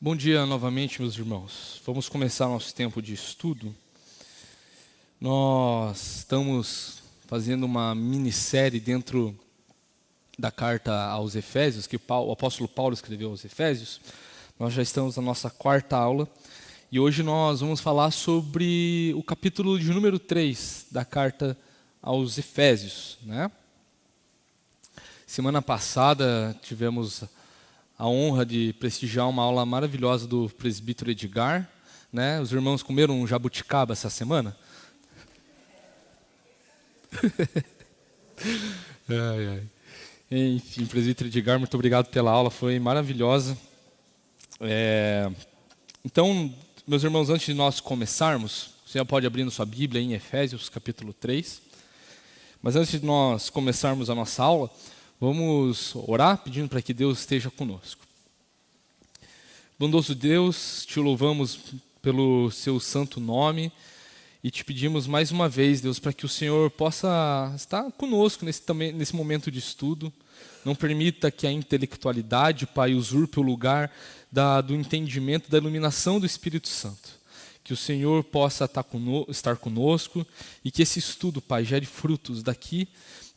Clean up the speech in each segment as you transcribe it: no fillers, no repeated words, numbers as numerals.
Bom dia novamente, meus irmãos. Vamos começar nosso tempo de estudo. Nós estamos fazendo uma minissérie dentro da carta aos Efésios, que o apóstolo Paulo escreveu aos Efésios. Nós já estamos na nossa quarta aula e hoje nós vamos falar sobre o capítulo de número 3 da carta aos Efésios, né? Semana passada tivemos a honra de prestigiar uma aula maravilhosa do presbítero Edgar, né? Os irmãos comeram um jabuticaba essa semana? Ai, ai. Enfim, presbítero Edgar, muito obrigado pela aula, foi maravilhosa. Então, meus irmãos, antes de nós começarmos, você já pode abrir na sua Bíblia em Efésios, capítulo 3. Mas antes de nós começarmos a nossa aula, vamos orar pedindo para que Deus esteja conosco. Bondoso Deus, te louvamos pelo seu santo nome e te pedimos mais uma vez, Deus, para que o Senhor possa estar conosco nesse momento de estudo. Não permita que a intelectualidade, Pai, usurpe o lugar do entendimento, da iluminação do Espírito Santo. Que o Senhor possa estar conosco e que esse estudo, Pai, gere frutos daqui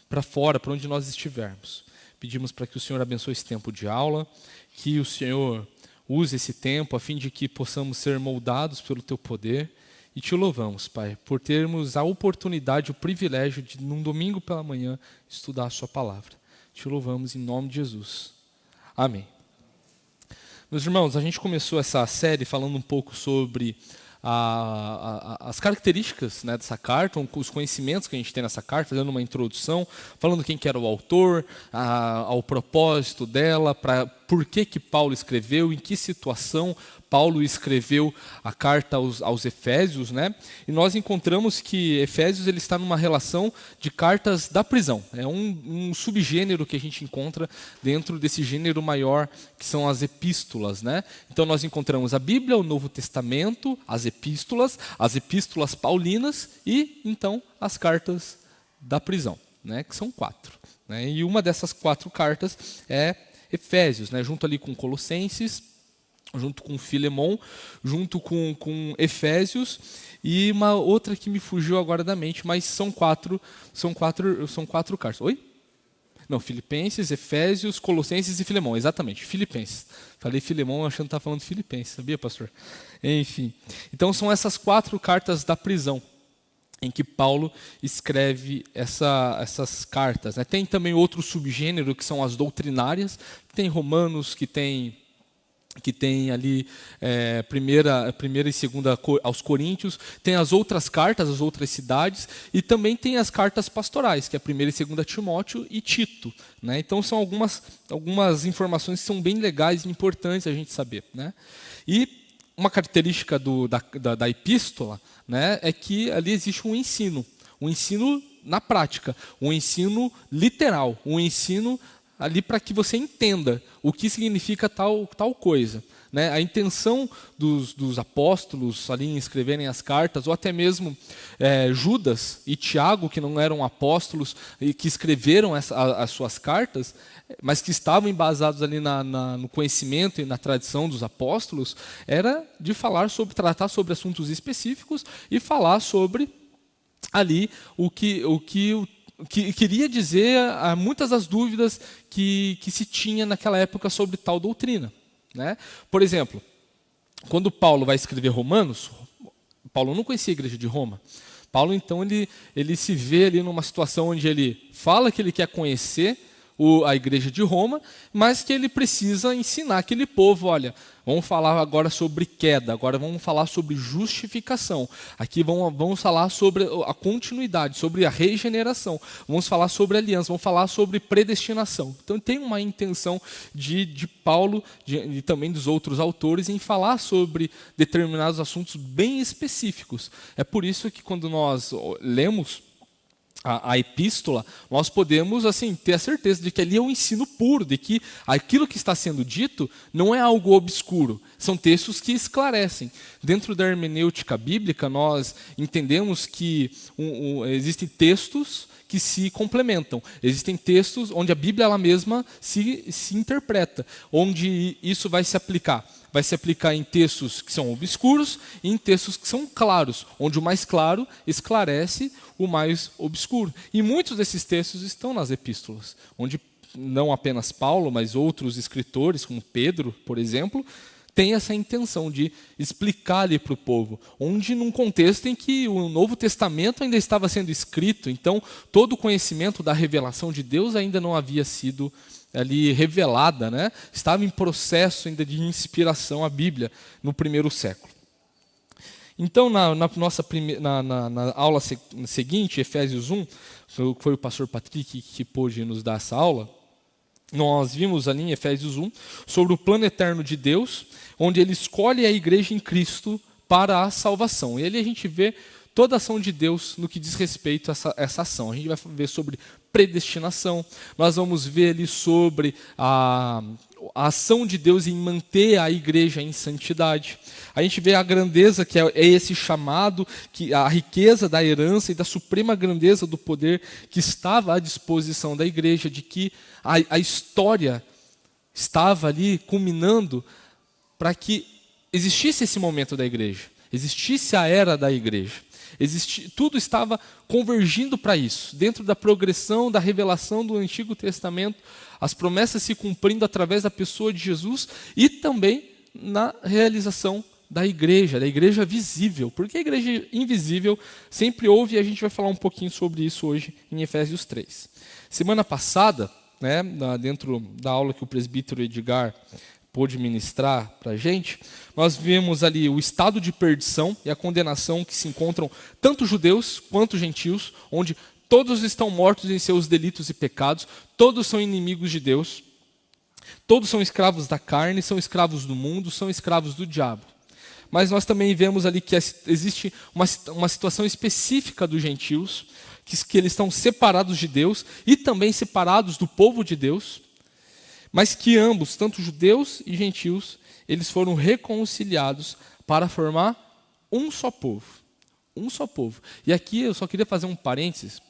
para fora, para onde nós estivermos. Pedimos para que o Senhor abençoe esse tempo de aula, que o Senhor use esse tempo a fim de que possamos ser moldados pelo Teu poder. E te louvamos, Pai, por termos a oportunidade, o privilégio de, num domingo pela manhã, estudar a Sua palavra. Te louvamos em nome de Jesus. Amém. Meus irmãos, a gente começou essa série falando um pouco sobre as características, né, dessa carta, os conhecimentos que a gente tem nessa carta, fazendo uma introdução, falando quem que era o autor, ao propósito dela, por que Paulo escreveu, em que situação Paulo escreveu a carta aos Efésios, né? E nós encontramos que Efésios ele está numa relação de cartas da prisão. É um subgênero que a gente encontra dentro desse gênero maior, que são as epístolas, né? Então nós encontramos a Bíblia, o Novo Testamento, as epístolas paulinas e, então, as cartas da prisão, né? Que são 4. Né? E uma dessas 4 cartas é Efésios, né? Junto ali com Colossenses, junto com Filemon, junto com Efésios e uma outra que me fugiu agora da mente, mas são quatro cartas. Oi? Não, Filipenses, Efésios, Colossenses e Filemon, exatamente, Filipenses. Falei Filemon achando que estava falando Filipenses, sabia, pastor? Enfim, então são essas 4 cartas da prisão em que Paulo escreve essas cartas. Né? Tem também outro subgênero que são as doutrinárias, tem Romanos, que tem ali primeira e segunda aos Coríntios, tem as outras cartas, as outras cidades, e também tem as cartas pastorais, que é a primeira e segunda Timóteo e Tito. Né? Então são algumas informações que são bem legais e importantes a gente saber. Né? E uma característica da epístola, né, é que ali existe um ensino na prática, um ensino literal, um ensino ali para que você entenda o que significa tal coisa. Né? A intenção dos apóstolos ali em escreverem as cartas, ou até mesmo Judas e Tiago, que não eram apóstolos e que escreveram as suas cartas, mas que estavam embasados ali no conhecimento e na tradição dos apóstolos, era de tratar sobre assuntos específicos e falar sobre ali o que queria dizer muitas das dúvidas que se tinha naquela época sobre tal doutrina. Né? Por exemplo, quando Paulo vai escrever Romanos, Paulo não conhecia a igreja de Roma. Paulo, então, ele se vê ali numa situação onde ele fala que ele quer conhecer a igreja de Roma, mas que ele precisa ensinar aquele povo, olha, vamos falar agora sobre queda, agora vamos falar sobre justificação, aqui vamos falar sobre a continuidade, sobre a regeneração, vamos falar sobre aliança, vamos falar sobre predestinação. Então tem uma intenção de Paulo e também dos outros autores em falar sobre determinados assuntos bem específicos. É por isso que quando nós lemos a epístola, nós podemos assim ter a certeza de que ali é um ensino puro, de que aquilo que está sendo dito não é algo obscuro, são textos que esclarecem. Dentro da hermenêutica bíblica, nós entendemos que existem textos que se complementam. Existem textos onde a Bíblia ela mesma se interpreta, onde isso vai se aplicar. vai se aplicar em textos que são obscuros e em textos que são claros, onde o mais claro esclarece o mais obscuro. E muitos desses textos estão nas epístolas, onde não apenas Paulo, mas outros escritores, como Pedro, por exemplo, tem essa intenção de explicar ali para o povo, onde num contexto em que o Novo Testamento ainda estava sendo escrito, então todo o conhecimento da revelação de Deus ainda não havia sido ali revelada, né? Estava em processo ainda de inspiração a Bíblia no primeiro século. Então, na aula seguinte, Efésios 1, foi o pastor Patrick que pôde nos dar essa aula, nós vimos ali em Efésios 1 sobre o plano eterno de Deus, onde ele escolhe a igreja em Cristo para a salvação. E ali a gente vê toda a ação de Deus no que diz respeito a essa ação. A gente vai ver sobre predestinação, nós vamos ver ali sobre a ação de Deus em manter a igreja em santidade. A gente vê a grandeza que é esse chamado, que a riqueza da herança e da suprema grandeza do poder que estava à disposição da igreja, de que a história estava ali culminando para que existisse esse momento da igreja, existisse a era da igreja. Tudo estava convergindo para isso, dentro da progressão, da revelação do Antigo Testamento, as promessas se cumprindo através da pessoa de Jesus e também na realização da igreja visível, porque a igreja invisível sempre houve, e a gente vai falar um pouquinho sobre isso hoje em Efésios 3. Semana passada, né, dentro da aula que o presbítero Edgar pôde ministrar para a gente, nós vemos ali o estado de perdição e a condenação que se encontram tanto judeus quanto gentios, onde todos estão mortos em seus delitos e pecados, todos são inimigos de Deus, todos são escravos da carne, são escravos do mundo, são escravos do diabo. Mas nós também vemos ali que existe uma situação específica dos gentios, que eles estão separados de Deus e também separados do povo de Deus, mas que ambos, tanto judeus e gentios, eles foram reconciliados para formar um só povo. Um só povo. E aqui eu só queria fazer um parênteses,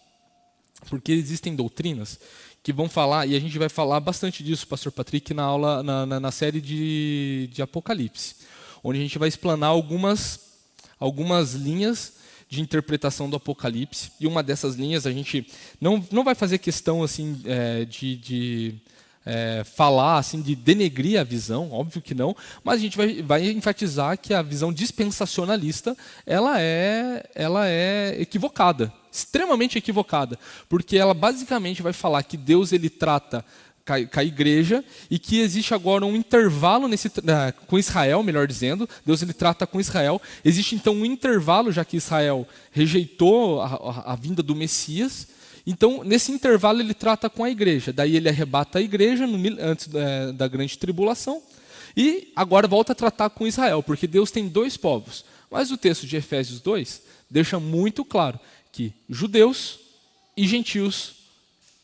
porque existem doutrinas que vão falar, e a gente vai falar bastante disso, pastor Patrick, na aula, na série de Apocalipse, onde a gente vai explanar algumas linhas de interpretação do Apocalipse, e uma dessas linhas a gente não vai fazer questão assim, falar assim, de denegrir a visão, óbvio que não, mas a gente vai enfatizar que a visão dispensacionalista ela é equivocada, extremamente equivocada, porque ela basicamente vai falar que Deus ele trata com a igreja e que existe agora um intervalo com Israel, melhor dizendo, Deus ele trata com Israel, existe então um intervalo, já que Israel rejeitou a vinda do Messias. Então, nesse intervalo, ele trata com a igreja. Daí ele arrebata a igreja antes da grande tribulação. E agora volta a tratar com Israel, porque Deus tem dois povos. Mas o texto de Efésios 2 deixa muito claro que judeus e gentios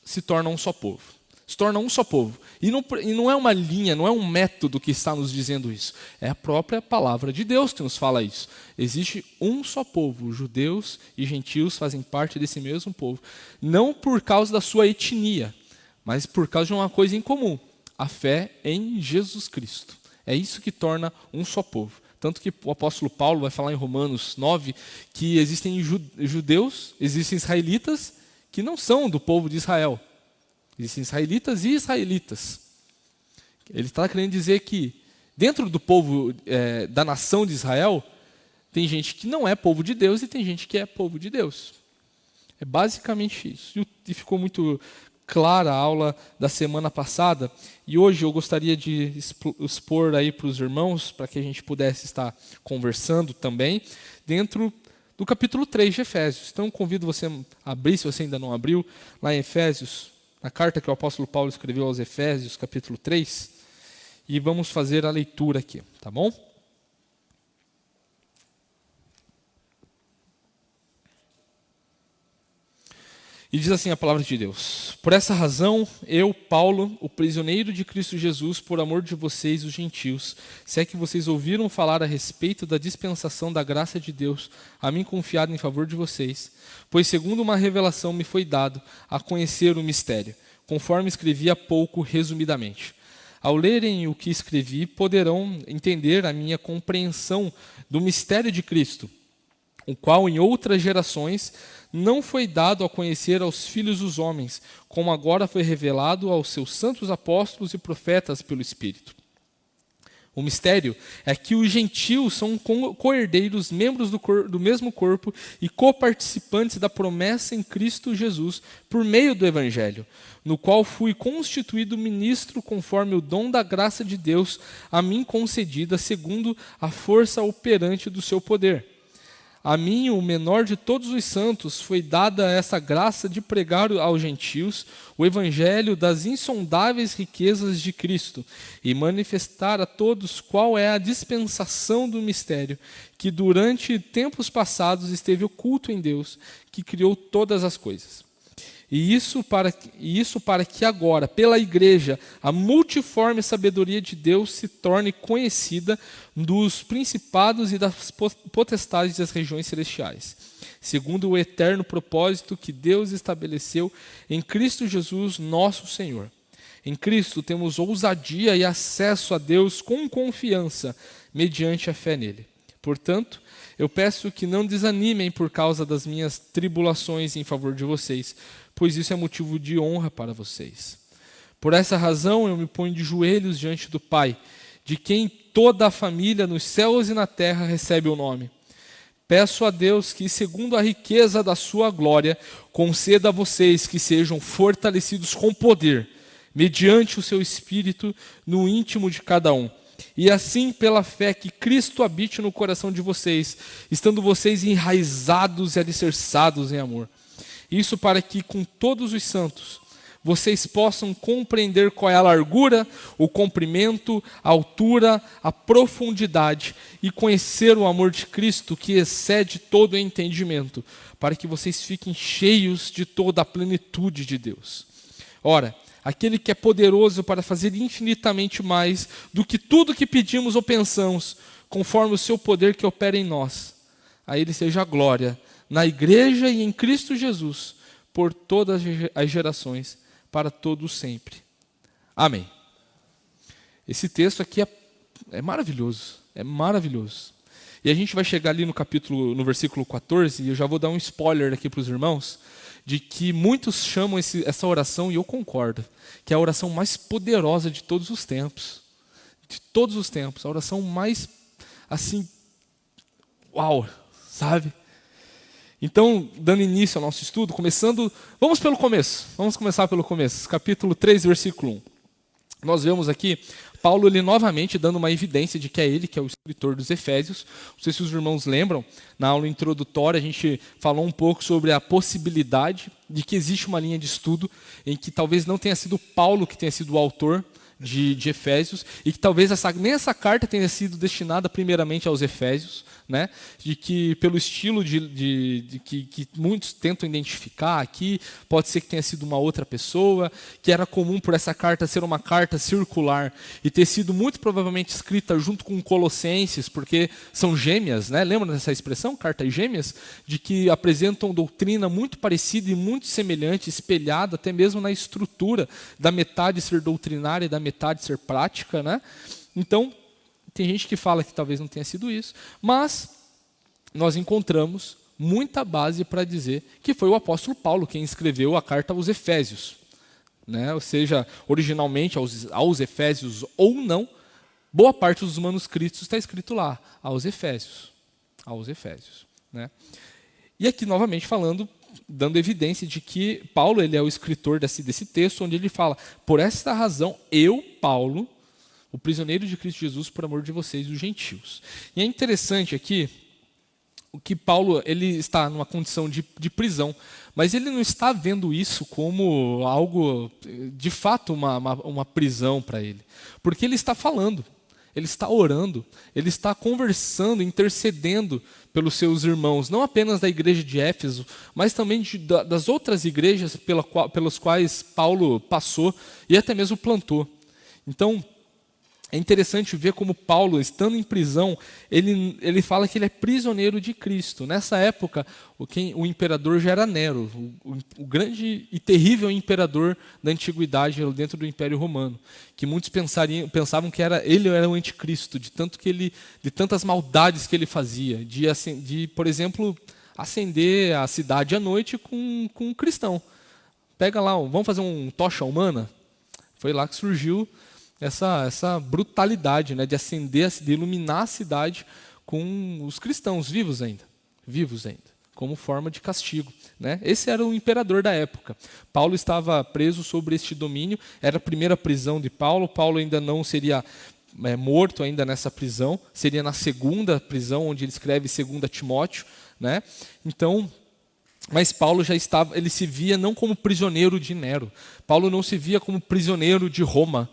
se tornam um só povo. Se tornam um só povo. E não é uma linha, não é um método que está nos dizendo isso. É a própria palavra de Deus que nos fala isso. Existe um só povo. Judeus e gentios fazem parte desse mesmo povo. Não por causa da sua etnia, mas por causa de uma coisa em comum. A fé em Jesus Cristo. É isso que torna um só povo. Tanto que o apóstolo Paulo vai falar em Romanos 9 que existem judeus, existem israelitas que não são do povo de Israel. Existem israelitas e israelitas. Ele está querendo dizer que dentro do povo, da nação de Israel, tem gente que não é povo de Deus e tem gente que é povo de Deus. É basicamente isso. E ficou muito clara a aula da semana passada. E hoje eu gostaria de expor aí para os irmãos, para que a gente pudesse estar conversando também, dentro do capítulo 3 de Efésios. Então convido você a abrir, se você ainda não abriu, lá em Efésios, na carta que o apóstolo Paulo escreveu aos Efésios, capítulo 3, e vamos fazer a leitura aqui, tá bom? E diz assim a palavra de Deus: Por essa razão, eu, Paulo, o prisioneiro de Cristo Jesus, por amor de vocês, os gentios, se é que vocês ouviram falar a respeito da dispensação da graça de Deus, a mim confiada em favor de vocês, pois segundo uma revelação me foi dado a conhecer o mistério, conforme escrevi há pouco resumidamente. Ao lerem o que escrevi, poderão entender a minha compreensão do mistério de Cristo, o qual em outras gerações não foi dado a conhecer aos filhos dos homens, como agora foi revelado aos seus santos apóstolos e profetas pelo Espírito. O mistério é que os gentios são co-herdeiros, membros do mesmo corpo e coparticipantes da promessa em Cristo Jesus, por meio do Evangelho, no qual fui constituído ministro conforme o dom da graça de Deus a mim concedida, segundo a força operante do seu poder. A mim, o menor de todos os santos, foi dada essa graça de pregar aos gentios o evangelho das insondáveis riquezas de Cristo e manifestar a todos qual é a dispensação do mistério que durante tempos passados esteve oculto em Deus, que criou todas as coisas. E isso para que agora, pela igreja, a multiforme sabedoria de Deus se torne conhecida dos principados e das potestades das regiões celestiais, segundo o eterno propósito que Deus estabeleceu em Cristo Jesus, nosso Senhor. Em Cristo temos ousadia e acesso a Deus com confiança, mediante a fé nele. Portanto, eu peço que não desanimem por causa das minhas tribulações em favor de vocês, pois isso é motivo de honra para vocês. Por essa razão eu me ponho de joelhos diante do Pai, de quem toda a família nos céus e na terra recebe o nome. Peço a Deus que, segundo a riqueza da sua glória, conceda a vocês que sejam fortalecidos com poder, mediante o seu Espírito no íntimo de cada um. E assim, pela fé, que Cristo habite no coração de vocês, estando vocês enraizados e alicerçados em amor. Isso para que, com todos os santos, vocês possam compreender qual é a largura, o comprimento, a altura, a profundidade e conhecer o amor de Cristo que excede todo o entendimento, para que vocês fiquem cheios de toda a plenitude de Deus. Ora, aquele que é poderoso para fazer infinitamente mais do que tudo que pedimos ou pensamos, conforme o seu poder que opera em nós, a ele seja a glória, na igreja e em Cristo Jesus, por todas as gerações, para todos sempre. Amém. Esse texto aqui é maravilhoso, é maravilhoso. E a gente vai chegar ali no versículo 14, e eu já vou dar um spoiler aqui para os irmãos, de que muitos chamam essa oração, e eu concordo, que é a oração mais poderosa de todos os tempos. De todos os tempos, a oração mais, assim, uau, sabe? Então, dando início ao nosso estudo, vamos pelo começo, vamos começar pelo começo, capítulo 3, versículo 1. Nós vemos aqui Paulo, ele novamente dando uma evidência de que é ele que é o escritor dos Efésios. Não sei se os irmãos lembram, na aula introdutória a gente falou um pouco sobre a possibilidade de que existe uma linha de estudo em que talvez não tenha sido Paulo que tenha sido o autor de Efésios, e que talvez nem essa carta tenha sido destinada primeiramente aos Efésios, né? De que pelo estilo que muitos tentam identificar aqui, pode ser que tenha sido uma outra pessoa, que era comum por essa carta ser uma carta circular e ter sido muito provavelmente escrita junto com Colossenses, porque são gêmeas, né? Lembra dessa expressão, cartas gêmeas? De que apresentam doutrina muito parecida e muito semelhante, espelhada até mesmo na estrutura da metade ser doutrinária e da metade ser prática, né? Então, tem gente que fala que talvez não tenha sido isso, mas nós encontramos muita base para dizer que foi o apóstolo Paulo quem escreveu a carta aos Efésios, né? Ou seja, originalmente aos Efésios ou não, boa parte dos manuscritos está escrito lá, aos Efésios, né? E aqui novamente dando evidência de que Paulo ele é o escritor desse texto, onde ele fala, por esta razão, eu, Paulo, o prisioneiro de Cristo Jesus, por amor de vocês, os gentios. E é interessante aqui, o que Paulo ele está numa condição de prisão, mas ele não está vendo isso como algo, de fato, uma prisão para ele. Porque ele está falando, ele está orando, ele está conversando, intercedendo pelos seus irmãos, não apenas da igreja de Éfeso, mas também das outras igrejas pelas quais Paulo passou e até mesmo plantou. Então, É interessante ver como Paulo, estando em prisão, ele fala que ele é prisioneiro de Cristo. Nessa época, o imperador já era Nero, o grande e terrível imperador da antiguidade dentro do Império Romano, que muitos pensavam que ele era o anticristo, de tantas maldades que ele fazia, de por exemplo, acender a cidade à noite com um cristão. Pega lá, vamos fazer um tocha humana? Foi lá que surgiu essa brutalidade, né, de iluminar a cidade com os cristãos vivos ainda, como forma de castigo, né? Esse era o imperador da época. Paulo estava preso sobre este domínio, era a primeira prisão de Paulo. Paulo ainda não seria morto ainda nessa prisão, seria na segunda prisão, onde ele escreve 2 Timóteo, né? Então, mas Paulo ele se via não como prisioneiro de Nero, Paulo não se via como prisioneiro de Roma.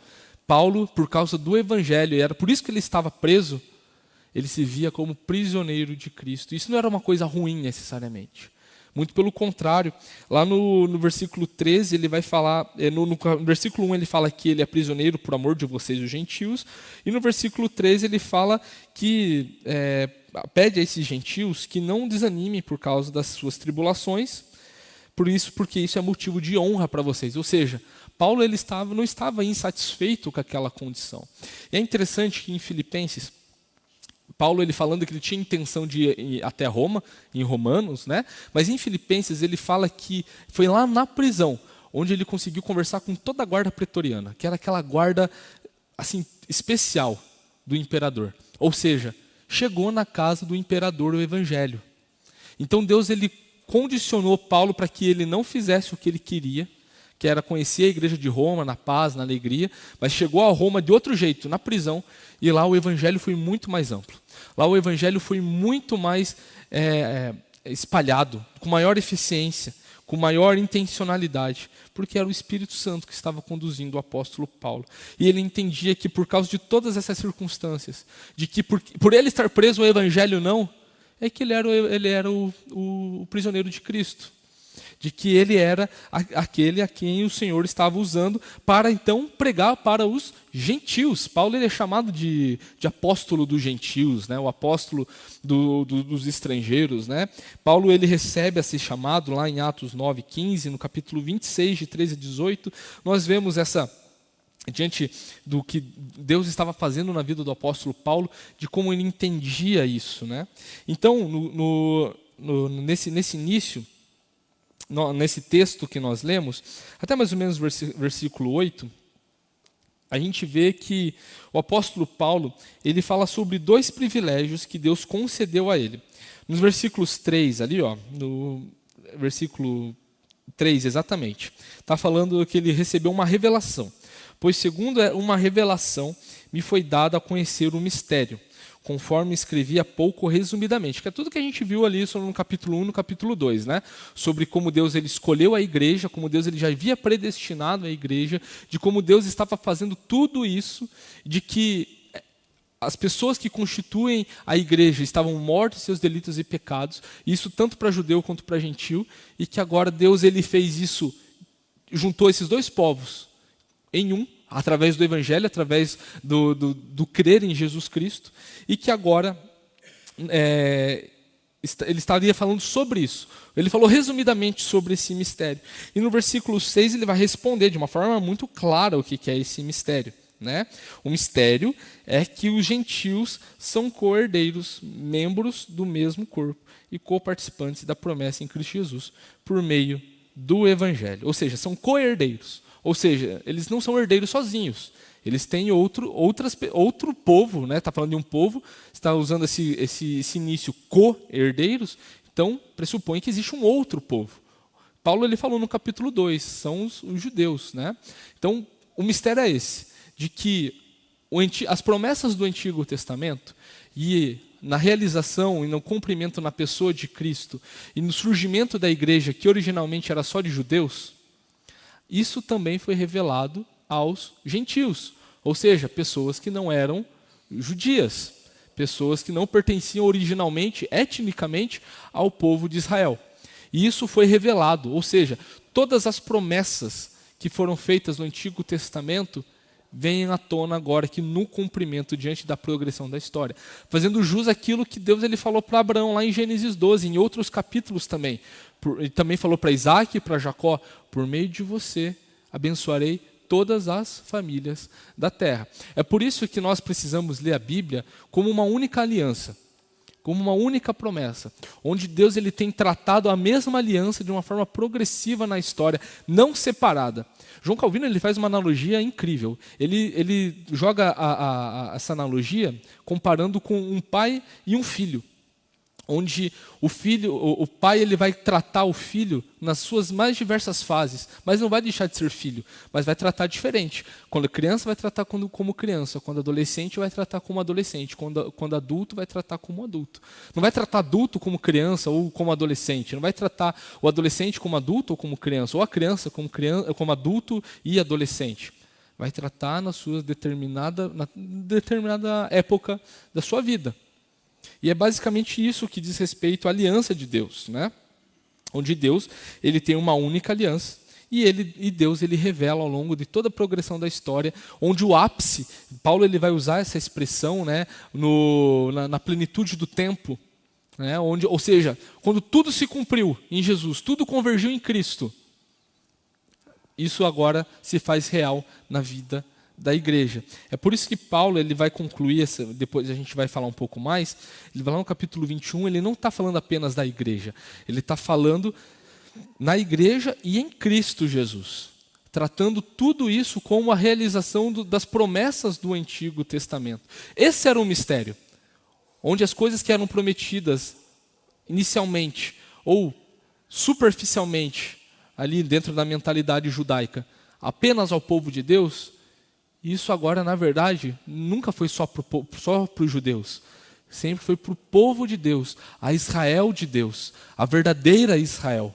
Paulo, por causa do evangelho, e era por isso que ele estava preso, ele se via como prisioneiro de Cristo. Isso não era uma coisa ruim necessariamente. Muito pelo contrário. Lá no versículo 13, ele vai falar, no versículo 1 ele fala que ele é prisioneiro por amor de vocês, os gentios, e no versículo 13 ele fala que pede a esses gentios que não desanimem por causa das suas tribulações, porque isso é motivo de honra para vocês. Ou seja, Paulo não estava insatisfeito com aquela condição. E é interessante que em Filipenses, Paulo ele falando que ele tinha intenção de ir até Roma, em Romanos, né? Mas em Filipenses ele fala que foi lá na prisão onde ele conseguiu conversar com toda a guarda pretoriana, que era aquela guarda assim especial do imperador. Ou seja, chegou na casa do imperador o evangelho. Então Deus ele condicionou Paulo para que ele não fizesse o que ele queria, que era conhecer a igreja de Roma, na paz, na alegria, mas chegou a Roma de outro jeito, na prisão, e lá o evangelho foi muito mais amplo. Lá o evangelho foi muito mais espalhado, com maior eficiência, com maior intencionalidade, porque era o Espírito Santo que estava conduzindo o apóstolo Paulo. E ele entendia que por causa de todas essas circunstâncias, de que por ele estar preso o evangelho não, é que ele era o prisioneiro de Cristo. De que ele era aquele a quem o Senhor estava usando para então pregar para os gentios. Paulo ele é chamado de apóstolo dos gentios, né? O apóstolo dos estrangeiros, né? Paulo ele recebe esse chamado lá em Atos 9:15, no capítulo 26, de 13 a 18, nós vemos diante do que Deus estava fazendo na vida do apóstolo Paulo, de como ele entendia isso, né? Então, nesse início, nesse texto que nós lemos, até mais ou menos versículo 8, a gente vê que o apóstolo Paulo ele fala sobre 2 privilégios que Deus concedeu a ele. Nos versículos 3, ali, no versículo 3 exatamente, está falando que ele recebeu uma revelação. Pois segundo uma revelação me foi dado a conhecer o mistério, conforme escrevi há pouco resumidamente, que é tudo que a gente viu ali no capítulo 1 e no capítulo 2, né? Sobre como Deus ele escolheu a igreja, como Deus ele já havia predestinado a igreja, de como Deus estava fazendo tudo isso, de que as pessoas que constituem a igreja estavam mortas em seus delitos e pecados, isso tanto para judeu quanto para gentil, e que agora Deus ele fez isso, juntou esses 2 povos em um, através do evangelho, através do crer em Jesus Cristo, e que agora ele estaria falando sobre isso. Ele falou resumidamente sobre esse mistério. E no versículo 6 ele vai responder de uma forma muito clara o que é esse mistério, né? O mistério é que os gentios são co-herdeiros, membros do mesmo corpo e co-participantes da promessa em Cristo Jesus, por meio do evangelho. Ou seja, são co-herdeiros. Ou seja, eles não são herdeiros sozinhos. Eles têm outro povo, né? Está falando de um povo, está usando esse início co-herdeiros, então pressupõe que existe um outro povo. Paulo ele falou no capítulo 2, são os judeus, né? Então, o mistério é esse, de que as promessas do Antigo Testamento e na realização e no cumprimento na pessoa de Cristo e no surgimento da igreja, que originalmente era só de judeus, isso também foi revelado aos gentios, ou seja, pessoas que não eram judias, pessoas que não pertenciam originalmente, etnicamente, ao povo de Israel. E isso foi revelado, ou seja, todas as promessas que foram feitas no Antigo Testamento vem à tona agora aqui no cumprimento diante da progressão da história, fazendo jus àquilo que Deus ele falou para Abraão lá em Gênesis 12, em outros capítulos também. Ele também falou para Isaac e para Jacó: por meio de você abençoarei todas as famílias da terra. É por isso que nós precisamos ler a Bíblia como uma única aliança, como uma única promessa, onde Deus ele tem tratado a mesma aliança de uma forma progressiva na história, não separada. João Calvino ele faz uma analogia incrível. Ele joga essa analogia comparando com um pai e um filho, onde o pai ele vai tratar o filho nas suas mais diversas fases, mas não vai deixar de ser filho, mas vai tratar diferente. Quando criança vai tratar como criança, quando adolescente vai tratar como adolescente, quando adulto vai tratar como adulto. Não vai tratar adulto como criança ou como adolescente, não vai tratar o adolescente como adulto ou como criança, ou a criança como adulto e adolescente. Vai tratar na determinada época da sua vida. E é basicamente isso que diz respeito à aliança de Deus, né? Onde Deus ele tem uma única aliança e Deus ele revela ao longo de toda a progressão da história, onde o ápice, Paulo ele vai usar essa expressão, né, na plenitude do tempo, né, ou seja, quando tudo se cumpriu em Jesus, tudo convergiu em Cristo, isso agora se faz real na vida da igreja. É por isso que Paulo ele vai concluir, depois a gente vai falar um pouco mais, ele vai lá no capítulo 21, ele não está falando apenas da igreja, ele está falando na igreja e em Cristo Jesus, tratando tudo isso como a realização das promessas do Antigo Testamento. Esse era um mistério, onde as coisas que eram prometidas inicialmente ou superficialmente, ali dentro da mentalidade judaica, apenas ao povo de Deus, isso agora, na verdade, nunca foi só para os judeus. Sempre foi para o povo de Deus, a Israel de Deus, a verdadeira Israel,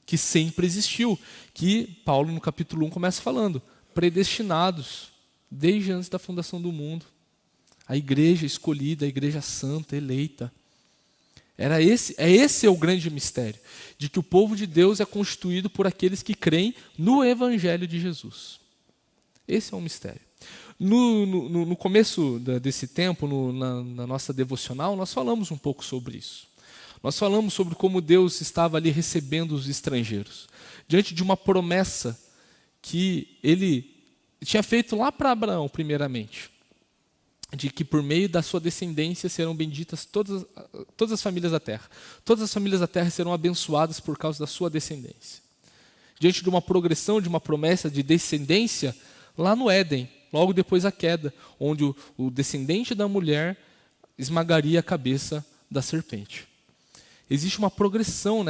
que sempre existiu. Que Paulo, no capítulo 1, começa falando: predestinados, desde antes da fundação do mundo. A igreja escolhida, a igreja santa, eleita. Esse é o grande mistério, de que o povo de Deus é constituído por aqueles que creem no Evangelho de Jesus. Esse é um mistério. No começo desse tempo, na nossa devocional, nós falamos um pouco sobre isso. Nós falamos sobre como Deus estava ali recebendo os estrangeiros, diante de uma promessa que Ele tinha feito lá para Abraão, primeiramente, de que por meio da sua descendência serão benditas todas as famílias da terra. Todas as famílias da terra serão abençoadas por causa da sua descendência. Diante de uma progressão, de uma promessa de descendência, lá no Éden, logo depois da queda, onde o descendente da mulher esmagaria a cabeça da serpente. Existe uma progressão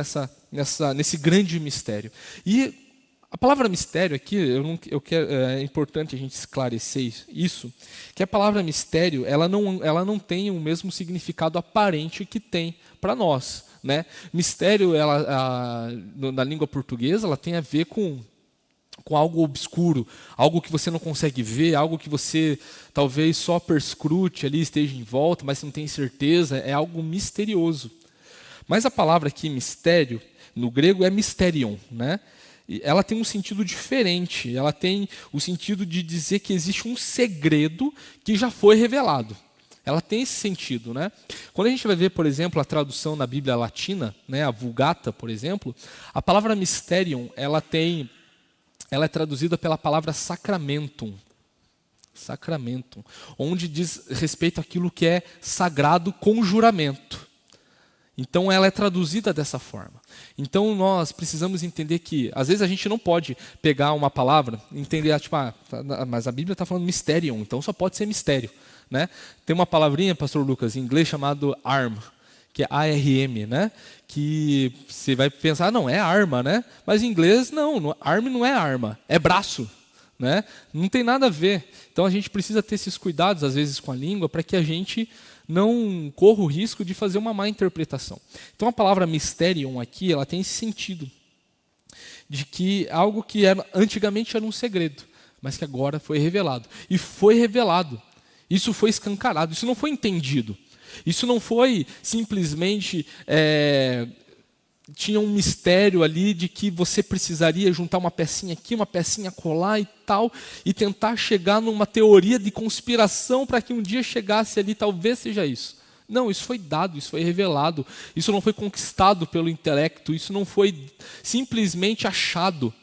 nesse grande mistério. E a palavra mistério aqui, é importante a gente esclarecer isso, que a palavra mistério ela não tem o mesmo significado aparente que tem para nós, né? Mistério, na língua portuguesa, ela tem a ver com algo obscuro, algo que você não consegue ver, algo que você talvez só perscrute ali, esteja em volta, mas não tem certeza, é algo misterioso. Mas a palavra aqui, mistério, no grego é mysterion, né? E ela tem um sentido diferente, ela tem o sentido de dizer que existe um segredo que já foi revelado. Ela tem esse sentido, né? Quando a gente vai ver, por exemplo, a tradução na Bíblia latina, né, a Vulgata, por exemplo, a palavra mysterion, ela é traduzida pela palavra sacramentum, onde diz respeito àquilo que é sagrado com juramento. Então ela é traduzida dessa forma. Então nós precisamos entender que, às vezes a gente não pode pegar uma palavra e entender, mas a Bíblia está falando mysterion, então só pode ser mistério, né? Tem uma palavrinha, pastor Lucas, em inglês chamado arm, que é ARM, né? Que você vai pensar, não, é arma, né? Mas em inglês, não, arm não é arma, é braço, né? Não tem nada a ver. Então a gente precisa ter esses cuidados, às vezes, com a língua, para que a gente não corra o risco de fazer uma má interpretação. Então a palavra mysterion aqui, ela tem esse sentido, de que algo que antigamente era um segredo, mas que agora foi revelado. E foi revelado. Isso foi escancarado, isso não foi entendido. Isso não foi simplesmente tinha um mistério ali de que você precisaria juntar uma pecinha aqui, uma pecinha colar e tal, e tentar chegar numa teoria de conspiração para que um dia chegasse ali, talvez seja isso. Não, isso foi dado, isso foi revelado, isso não foi conquistado pelo intelecto, isso não foi simplesmente achado,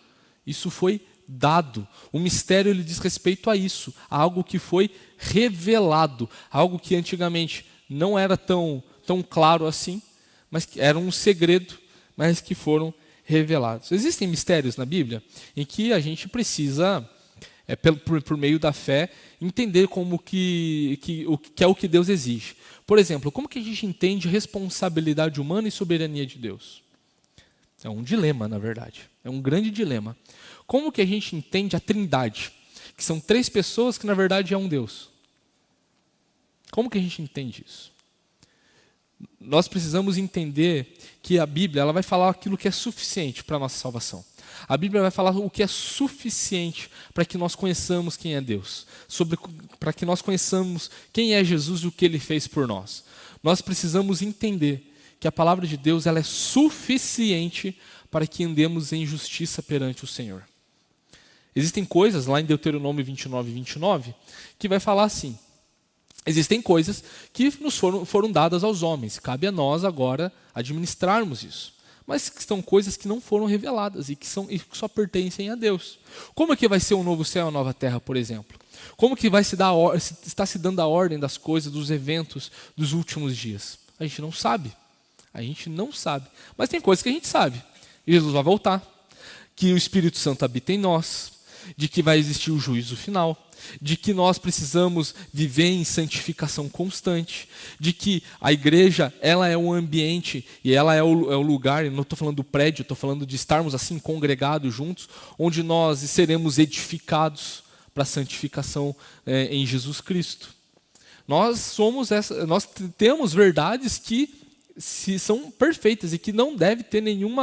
isso foi dado. O mistério ele diz respeito a isso, a algo que foi revelado, algo que antigamente não era tão claro assim, mas que era um segredo, mas que foram revelados. Existem mistérios na Bíblia em que a gente precisa, por meio da fé, entender como que é o que Deus exige. Por exemplo, como que a gente entende responsabilidade humana e soberania de Deus? É um dilema, na verdade. É um grande dilema. Como que a gente entende a Trindade? Que são 3 pessoas que, na verdade, é um Deus. Como que a gente entende isso? Nós precisamos entender que a Bíblia ela vai falar aquilo que é suficiente para a nossa salvação. A Bíblia vai falar o que é suficiente para que nós conheçamos quem é Deus, para que nós conheçamos quem é Jesus e o que Ele fez por nós. Nós precisamos entender que a palavra de Deus ela é suficiente para que andemos em justiça perante o Senhor. Existem coisas, lá em Deuteronômio 29, que vai falar assim, existem coisas que nos foram dadas aos homens, cabe a nós agora administrarmos isso. Mas que são coisas que não foram reveladas e que só pertencem a Deus. Como é que vai ser o novo céu e a nova terra, por exemplo? Como que está se dando a ordem das coisas, dos eventos dos últimos dias? A gente não sabe. A gente não sabe. Mas tem coisas que a gente sabe. Jesus vai voltar, que o Espírito Santo habita em nós, de que vai existir o juízo final, de que nós precisamos viver em santificação constante, de que a igreja ela é um ambiente e ela é o lugar, eu não estou falando do prédio, estou falando de estarmos assim congregados juntos, onde nós seremos edificados para a santificação em Jesus Cristo. Nós temos verdades que são perfeitas e que não deve ter nenhum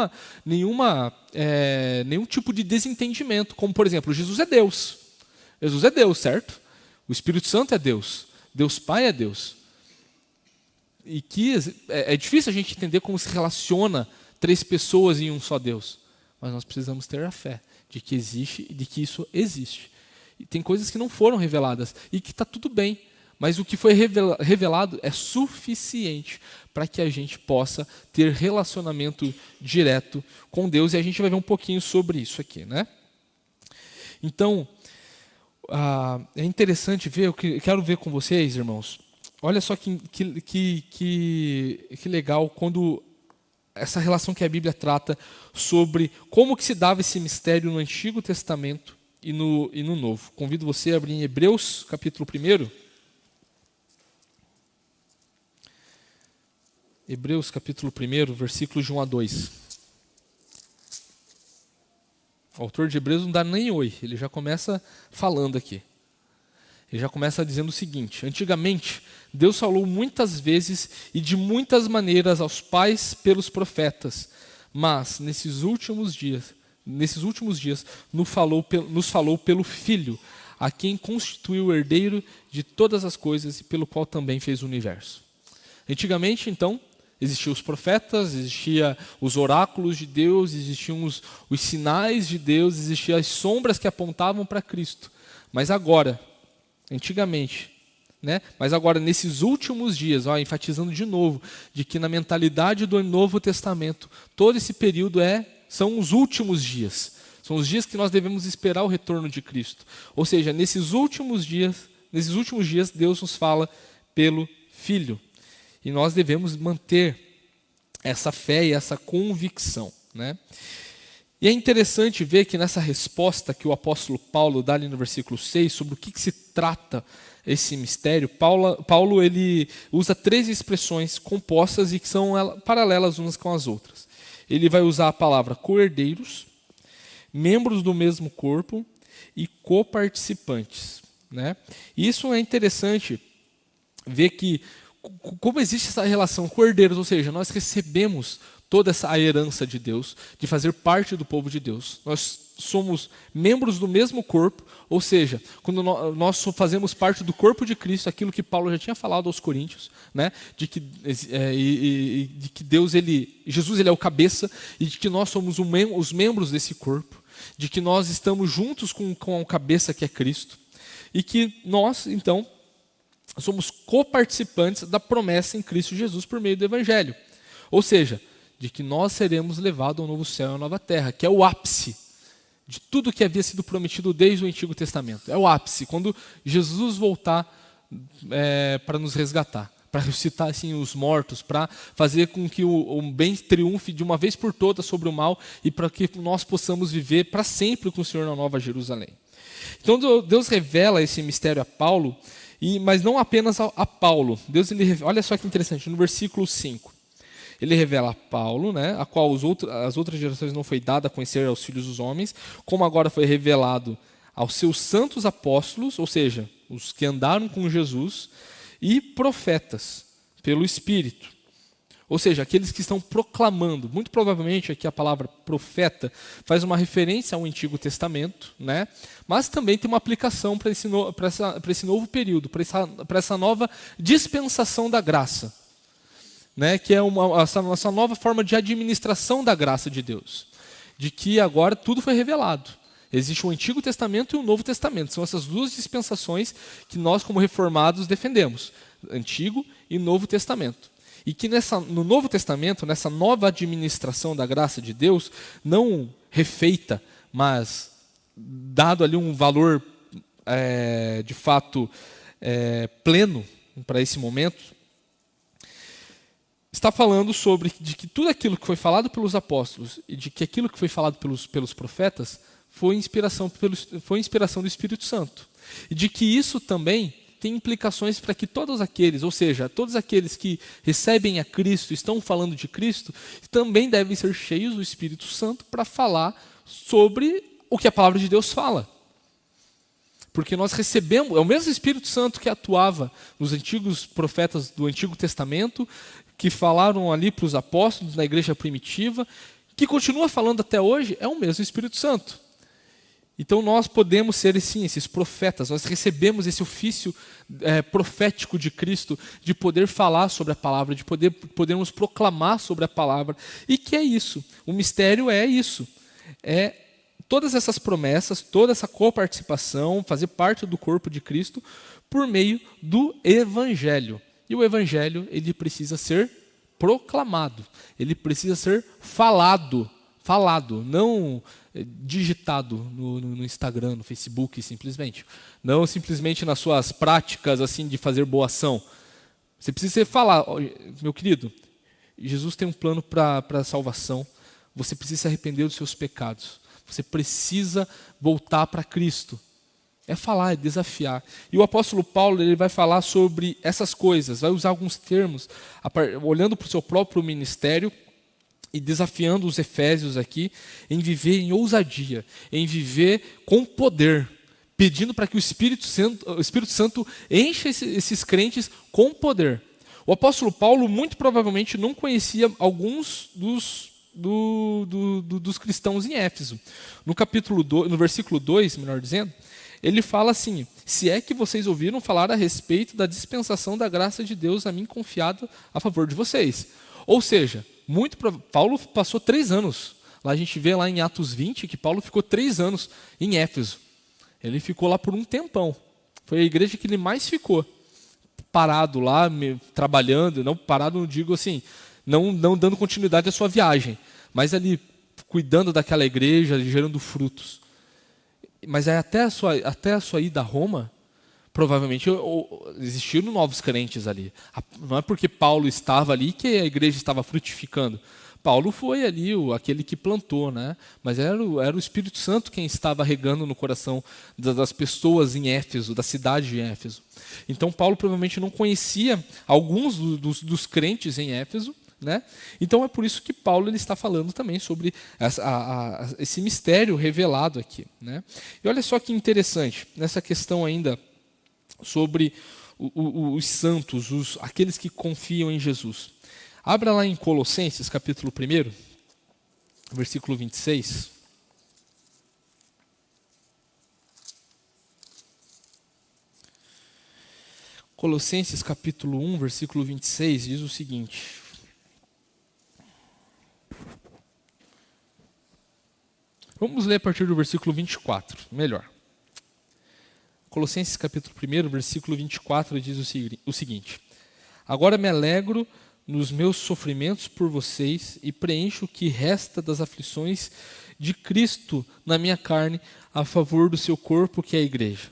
tipo de desentendimento, como por exemplo, Jesus é Deus. Jesus é Deus, certo? O Espírito Santo é Deus. Deus Pai é Deus. E que é difícil a gente entender como se relaciona 3 pessoas em um só Deus. Mas nós precisamos ter a fé de que existe e de que isso existe. E tem coisas que não foram reveladas e que está tudo bem. Mas o que foi revelado é suficiente para que a gente possa ter relacionamento direto com Deus. E a gente vai ver um pouquinho sobre isso aqui, né? Então, é interessante ver, eu quero ver com vocês, irmãos. Olha só que legal quando essa relação que a Bíblia trata sobre como que se dava esse mistério no Antigo Testamento e no Novo. Convido você a abrir em Hebreus, capítulo 1. Hebreus, capítulo 1, versículos de 1 a 2. O autor de Hebreus não dá nem oi, ele já começa falando aqui. Ele já começa dizendo o seguinte: antigamente, Deus falou muitas vezes e de muitas maneiras aos pais pelos profetas, mas nesses últimos dias nos falou pelo Filho, a quem constituiu o herdeiro de todas as coisas e pelo qual também fez o universo. Antigamente, então, existiam os profetas, existiam os oráculos de Deus, existiam os sinais de Deus, existiam as sombras que apontavam para Cristo. Mas agora, antigamente, né? Mas agora nesses últimos dias, enfatizando de novo, de que na mentalidade do Novo Testamento, todo esse período são os últimos dias. São os dias que nós devemos esperar o retorno de Cristo. Ou seja, nesses últimos dias, Deus nos fala pelo Filho. E nós devemos manter essa fé e essa convicção, né? E é interessante ver que nessa resposta que o apóstolo Paulo dá ali no versículo 6, sobre o que se trata esse mistério, Paulo ele usa 3 expressões compostas e que são paralelas umas com as outras. Ele vai usar a palavra co-herdeiros, membros do mesmo corpo e coparticipantes, né? E isso é interessante ver que como existe essa relação com herdeiros, ou seja, nós recebemos toda essa herança de Deus, de fazer parte do povo de Deus. Nós somos membros do mesmo corpo, ou seja, quando nós fazemos parte do corpo de Cristo, aquilo que Paulo já tinha falado aos Coríntios, né, de que Deus, Jesus ele é o cabeça, e de que nós somos os membros desse corpo, de que nós estamos juntos com o cabeça que é Cristo, e que nós, então, somos coparticipantes da promessa em Cristo Jesus por meio do Evangelho. Ou seja, de que nós seremos levados ao novo céu e à nova terra, que é o ápice de tudo que havia sido prometido desde o Antigo Testamento. É o ápice, quando Jesus voltar para nos resgatar, para ressuscitar assim, os mortos, para fazer com que o bem triunfe de uma vez por todas sobre o mal e para que nós possamos viver para sempre com o Senhor na Nova Jerusalém. Então Deus revela esse mistério a Paulo, mas não apenas a Paulo. Deus, olha só que interessante, no versículo 5. Ele revela a Paulo, né, a qual as outras gerações não foi dada a conhecer aos filhos dos homens, como agora foi revelado aos seus santos apóstolos, ou seja, os que andaram com Jesus, e profetas, pelo Espírito. Ou seja, aqueles que estão proclamando. Muito provavelmente aqui a palavra profeta faz uma referência ao Antigo Testamento, né? Mas também tem uma aplicação para esse novo período, para essa nova dispensação da graça, né? Que é essa nova forma de administração da graça de Deus. De que agora tudo foi revelado. Existe o Antigo Testamento e o Novo Testamento. São essas duas dispensações que nós, como reformados, defendemos. Antigo e Novo Testamento. E que no Novo Testamento, nessa nova administração da graça de Deus, não refeita, mas dado ali um valor, de fato, pleno para esse momento, está falando de que tudo aquilo que foi falado pelos apóstolos e de que aquilo que foi falado pelos profetas foi inspiração do Espírito Santo. E de que isso também tem implicações para que todos aqueles que recebem a Cristo, estão falando de Cristo, também devem ser cheios do Espírito Santo para falar sobre o que a palavra de Deus fala. Porque nós recebemos, é o mesmo Espírito Santo que atuava nos antigos profetas do Antigo Testamento, que falaram ali para os apóstolos na igreja primitiva, que continua falando até hoje, é o mesmo Espírito Santo. Então nós podemos ser, sim, esses profetas, nós recebemos esse ofício profético de Cristo, de poder falar sobre a palavra, de podermos proclamar sobre a palavra. E que é isso, o mistério é isso, é todas essas promessas, toda essa coparticipação, fazer parte do corpo de Cristo, por meio do Evangelho. E o Evangelho, ele precisa ser proclamado, ele precisa ser falado, não digitado no Instagram, no Facebook, simplesmente. Não simplesmente nas suas práticas assim de fazer boa ação. Você precisa falar, meu querido, Jesus tem um plano para a salvação, você precisa se arrepender dos seus pecados, você precisa voltar para Cristo. É falar, é desafiar. E o apóstolo Paulo ele vai falar sobre essas coisas, vai usar alguns termos, olhando para o seu próprio ministério, e desafiando os efésios aqui em viver em ousadia, em viver com poder, pedindo para que o Espírito Santo encha esses crentes com poder. O apóstolo Paulo muito provavelmente não conhecia alguns dos cristãos em Éfeso. No versículo 2, melhor dizendo, ele fala assim: se é que vocês ouviram falar a respeito da dispensação da graça de Deus a mim confiada a favor de vocês. Ou seja, Paulo passou 3 anos. Lá a gente vê lá em Atos 20 que Paulo ficou 3 anos em Éfeso. Ele ficou lá por um tempão. Foi a igreja que ele mais ficou. Parado lá, trabalhando. Não parado, não digo assim, não dando continuidade à sua viagem. Mas ali, cuidando daquela igreja, gerando frutos. Mas aí até a sua ida a Roma, provavelmente existiram novos crentes ali. Não é porque Paulo estava ali que a igreja estava frutificando. Paulo foi ali aquele que plantou, né? Mas era o Espírito Santo quem estava regando no coração das pessoas em Éfeso, da cidade de Éfeso. Então Paulo provavelmente não conhecia alguns dos crentes em Éfeso, né? Então é por isso que Paulo ele está falando também sobre esse mistério revelado aqui, né? E olha só que interessante, nessa questão ainda sobre os santos, aqueles que confiam em Jesus. Abra lá em Colossenses, capítulo 1, versículo 26. Colossenses, capítulo 1, versículo 26, diz o seguinte. Vamos ler a partir do versículo 24, melhor. Colossenses capítulo 1, versículo 24, diz o seguinte: Agora me alegro nos meus sofrimentos por vocês e preencho o que resta das aflições de Cristo na minha carne a favor do seu corpo, que é a igreja,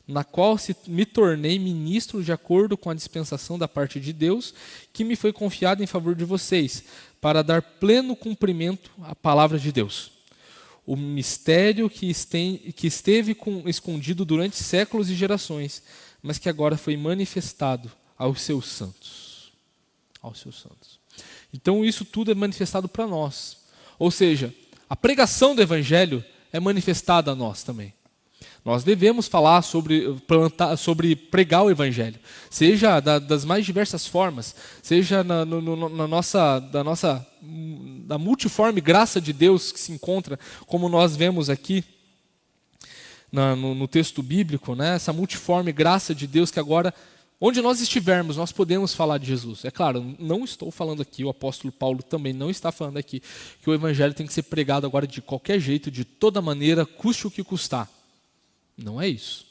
na qual me tornei ministro de acordo com a dispensação da parte de Deus, que me foi confiada em favor de vocês, para dar pleno cumprimento à palavra de Deus. O mistério que esteve escondido durante séculos e gerações, mas que agora foi manifestado aos seus santos. Aos seus santos. Então isso tudo é manifestado para nós. Ou seja, a pregação do Evangelho é manifestada a nós também. Nós devemos falar sobre pregar o Evangelho, seja das mais diversas formas, seja da multiforme graça de Deus que se encontra, como nós vemos aqui no texto bíblico, né? Essa multiforme graça de Deus que agora, onde nós estivermos, nós podemos falar de Jesus. É claro, não estou falando aqui, o apóstolo Paulo também não está falando aqui, que o Evangelho tem que ser pregado agora de qualquer jeito, de toda maneira, custe o que custar. Não é isso.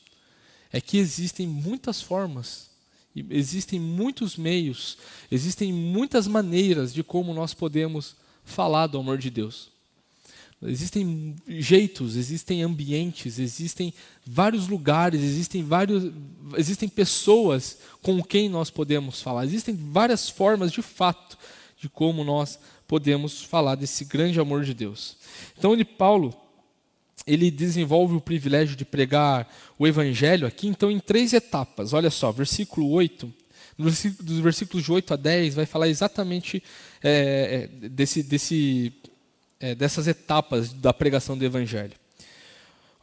É que existem muitas formas, existem muitos meios, existem muitas maneiras de como nós podemos falar do amor de Deus. Existem jeitos, existem ambientes, existem vários lugares, existem pessoas com quem nós podemos falar. Existem várias formas, de fato, de como nós podemos falar desse grande amor de Deus. Então, Paulo, ele desenvolve o privilégio de pregar o Evangelho aqui, então, em 3 etapas. Olha só, versículo 8, dos versículos de 8 a 10, vai falar exatamente dessas etapas da pregação do Evangelho.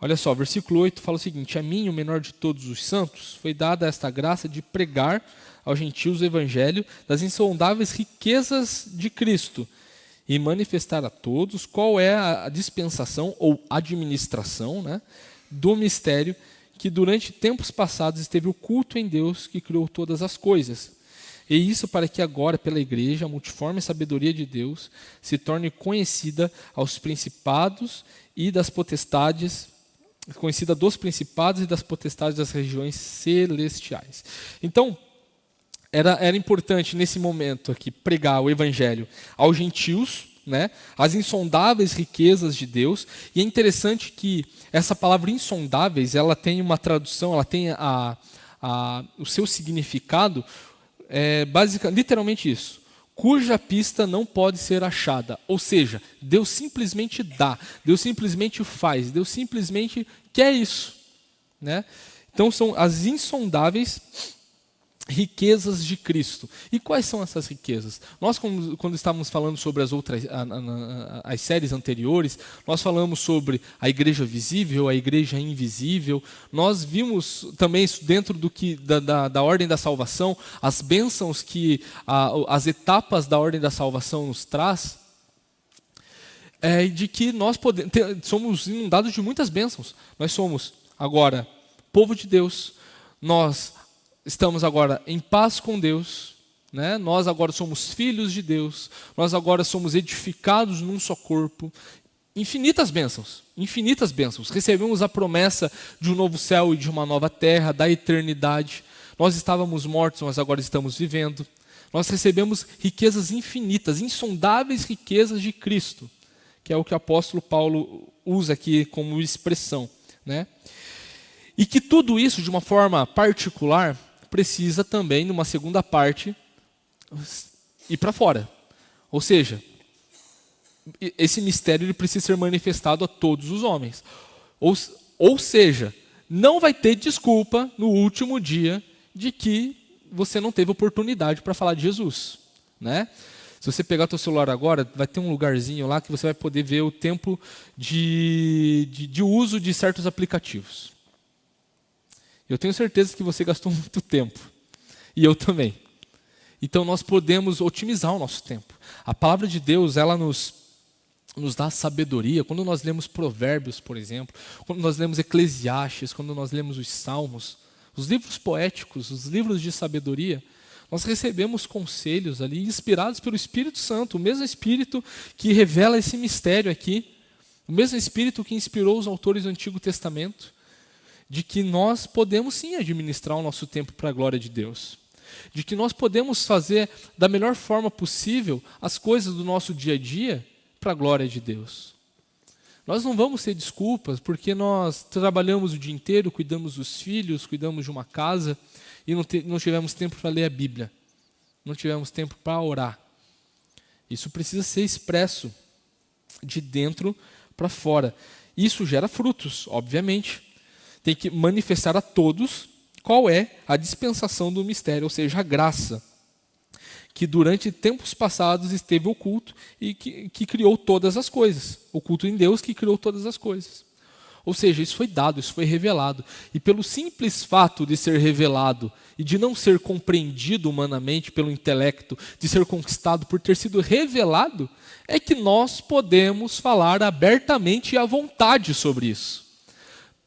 Olha só, versículo 8 fala o seguinte: A mim, o menor de todos os santos, foi dada esta graça de pregar aos gentios o Evangelho das insondáveis riquezas de Cristo, e manifestar a todos qual é a dispensação ou administração, né, do mistério que durante tempos passados esteve oculto em Deus que criou todas as coisas. E isso para que agora, pela igreja, a multiforme sabedoria de Deus se torne conhecida aos principados e das potestades, conhecida dos principados e das potestades das regiões celestiais. Então, era importante nesse momento aqui pregar o Evangelho aos gentios, né, as insondáveis riquezas de Deus. E é interessante que essa palavra insondáveis, ela tem uma tradução, ela tem o seu significado, literalmente isso: cuja pista não pode ser achada. Ou seja, Deus simplesmente dá, Deus simplesmente faz, Deus simplesmente quer isso, né? Então são as insondáveis riquezas de Cristo. E quais são essas riquezas? Nós, quando estávamos falando sobre as séries anteriores, nós falamos sobre a igreja visível, a igreja invisível. Nós vimos também isso dentro da ordem da salvação, as bênçãos que as etapas da ordem da salvação nos traz, de que nós somos inundados de muitas bênçãos. Nós somos agora povo de Deus, nós estamos agora em paz com Deus, né? Nós agora somos filhos de Deus, nós agora somos edificados num só corpo. Infinitas bênçãos, infinitas bênçãos. Recebemos a promessa de um novo céu e de uma nova terra, da eternidade. Nós estávamos mortos, mas agora estamos vivendo. Nós recebemos riquezas infinitas, insondáveis riquezas de Cristo, que é o que o apóstolo Paulo usa aqui como expressão, né? E que tudo isso, de uma forma particular, precisa também, numa segunda parte, ir para fora. Ou seja, esse mistério ele precisa ser manifestado a todos os homens. Ou seja, não vai ter desculpa no último dia de que você não teve oportunidade para falar de Jesus, né? Se você pegar o seu celular agora, vai ter um lugarzinho lá que você vai poder ver o tempo de uso de certos aplicativos. Eu tenho certeza que você gastou muito tempo. E eu também. Então nós podemos otimizar o nosso tempo. A palavra de Deus, ela nos dá sabedoria. Quando nós lemos Provérbios, por exemplo, quando nós lemos Eclesiastes, quando nós lemos os Salmos, os livros poéticos, os livros de sabedoria, nós recebemos conselhos ali inspirados pelo Espírito Santo, o mesmo Espírito que revela esse mistério aqui, o mesmo Espírito que inspirou os autores do Antigo Testamento, de que nós podemos sim administrar o nosso tempo para a glória de Deus, de que nós podemos fazer da melhor forma possível as coisas do nosso dia a dia para a glória de Deus. Nós não vamos ter desculpas porque nós trabalhamos o dia inteiro, cuidamos dos filhos, cuidamos de uma casa e não tivemos tempo para ler a Bíblia, não tivemos tempo para orar. Isso precisa ser expresso de dentro para fora. Isso gera frutos, obviamente. Tem que manifestar a todos qual é a dispensação do mistério, ou seja, a graça, que durante tempos passados esteve oculto e que criou todas as coisas. Oculto em Deus que criou todas as coisas. Ou seja, isso foi dado, isso foi revelado. E pelo simples fato de ser revelado e de não ser compreendido humanamente pelo intelecto, de ser conquistado por ter sido revelado, é que nós podemos falar abertamente e à vontade sobre isso.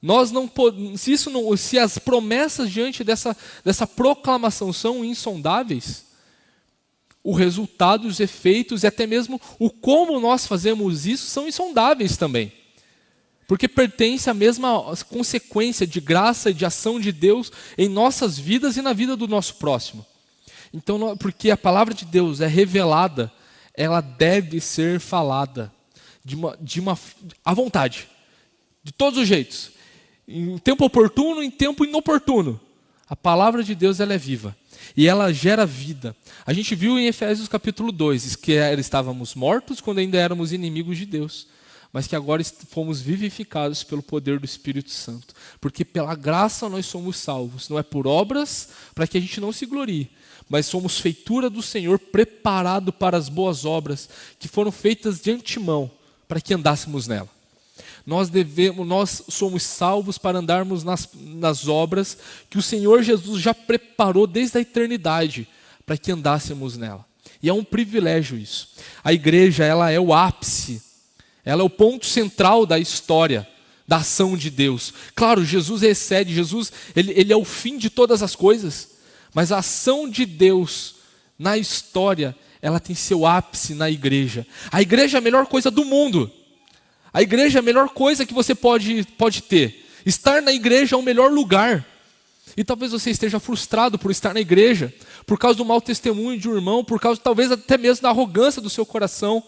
Nós não se as promessas diante dessa proclamação são insondáveis, o resultado, os efeitos e até mesmo o como nós fazemos isso são insondáveis também. Porque pertence à mesma consequência de graça e de ação de Deus em nossas vidas e na vida do nosso próximo. Então, porque a palavra de Deus é revelada, ela deve ser falada à vontade, de todos os jeitos. Em tempo oportuno, em tempo inoportuno. A palavra de Deus, ela é viva. E ela gera vida. A gente viu em Efésios capítulo 2, que estávamos mortos quando ainda éramos inimigos de Deus, mas que agora fomos vivificados pelo poder do Espírito Santo. Porque pela graça nós somos salvos. Não é por obras, para que a gente não se glorie, mas somos feitura do Senhor, preparado para as boas obras, que foram feitas de antemão, para que andássemos nela. Nós somos salvos para andarmos nas obras que o Senhor Jesus já preparou desde a eternidade para que andássemos nela. E é um privilégio isso. A igreja, ela é o ápice, ela é o ponto central da história, da ação de Deus. Claro, Jesus excede, Jesus ele é o fim de todas as coisas, mas a ação de Deus na história, ela tem seu ápice na igreja. A igreja é a melhor coisa do mundo. A igreja é a melhor coisa que você pode ter. Estar na igreja é o melhor lugar. E talvez você esteja frustrado por estar na igreja, por causa do mau testemunho de um irmão, por causa talvez até mesmo da arrogância do seu coração.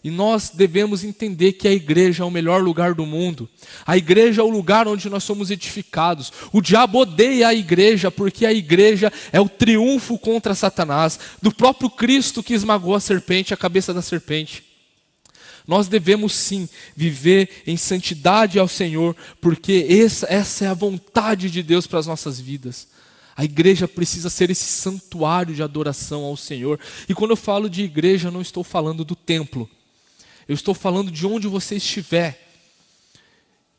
E nós devemos entender que a igreja é o melhor lugar do mundo. A igreja é o lugar onde nós somos edificados. O diabo odeia a igreja porque a igreja é o triunfo contra Satanás, do próprio Cristo que esmagou a serpente, a cabeça da serpente. Nós devemos sim viver em santidade ao Senhor, porque essa é a vontade de Deus para as nossas vidas. A igreja precisa ser esse santuário de adoração ao Senhor. E quando eu falo de igreja, eu não estou falando do templo. Eu estou falando de onde você estiver.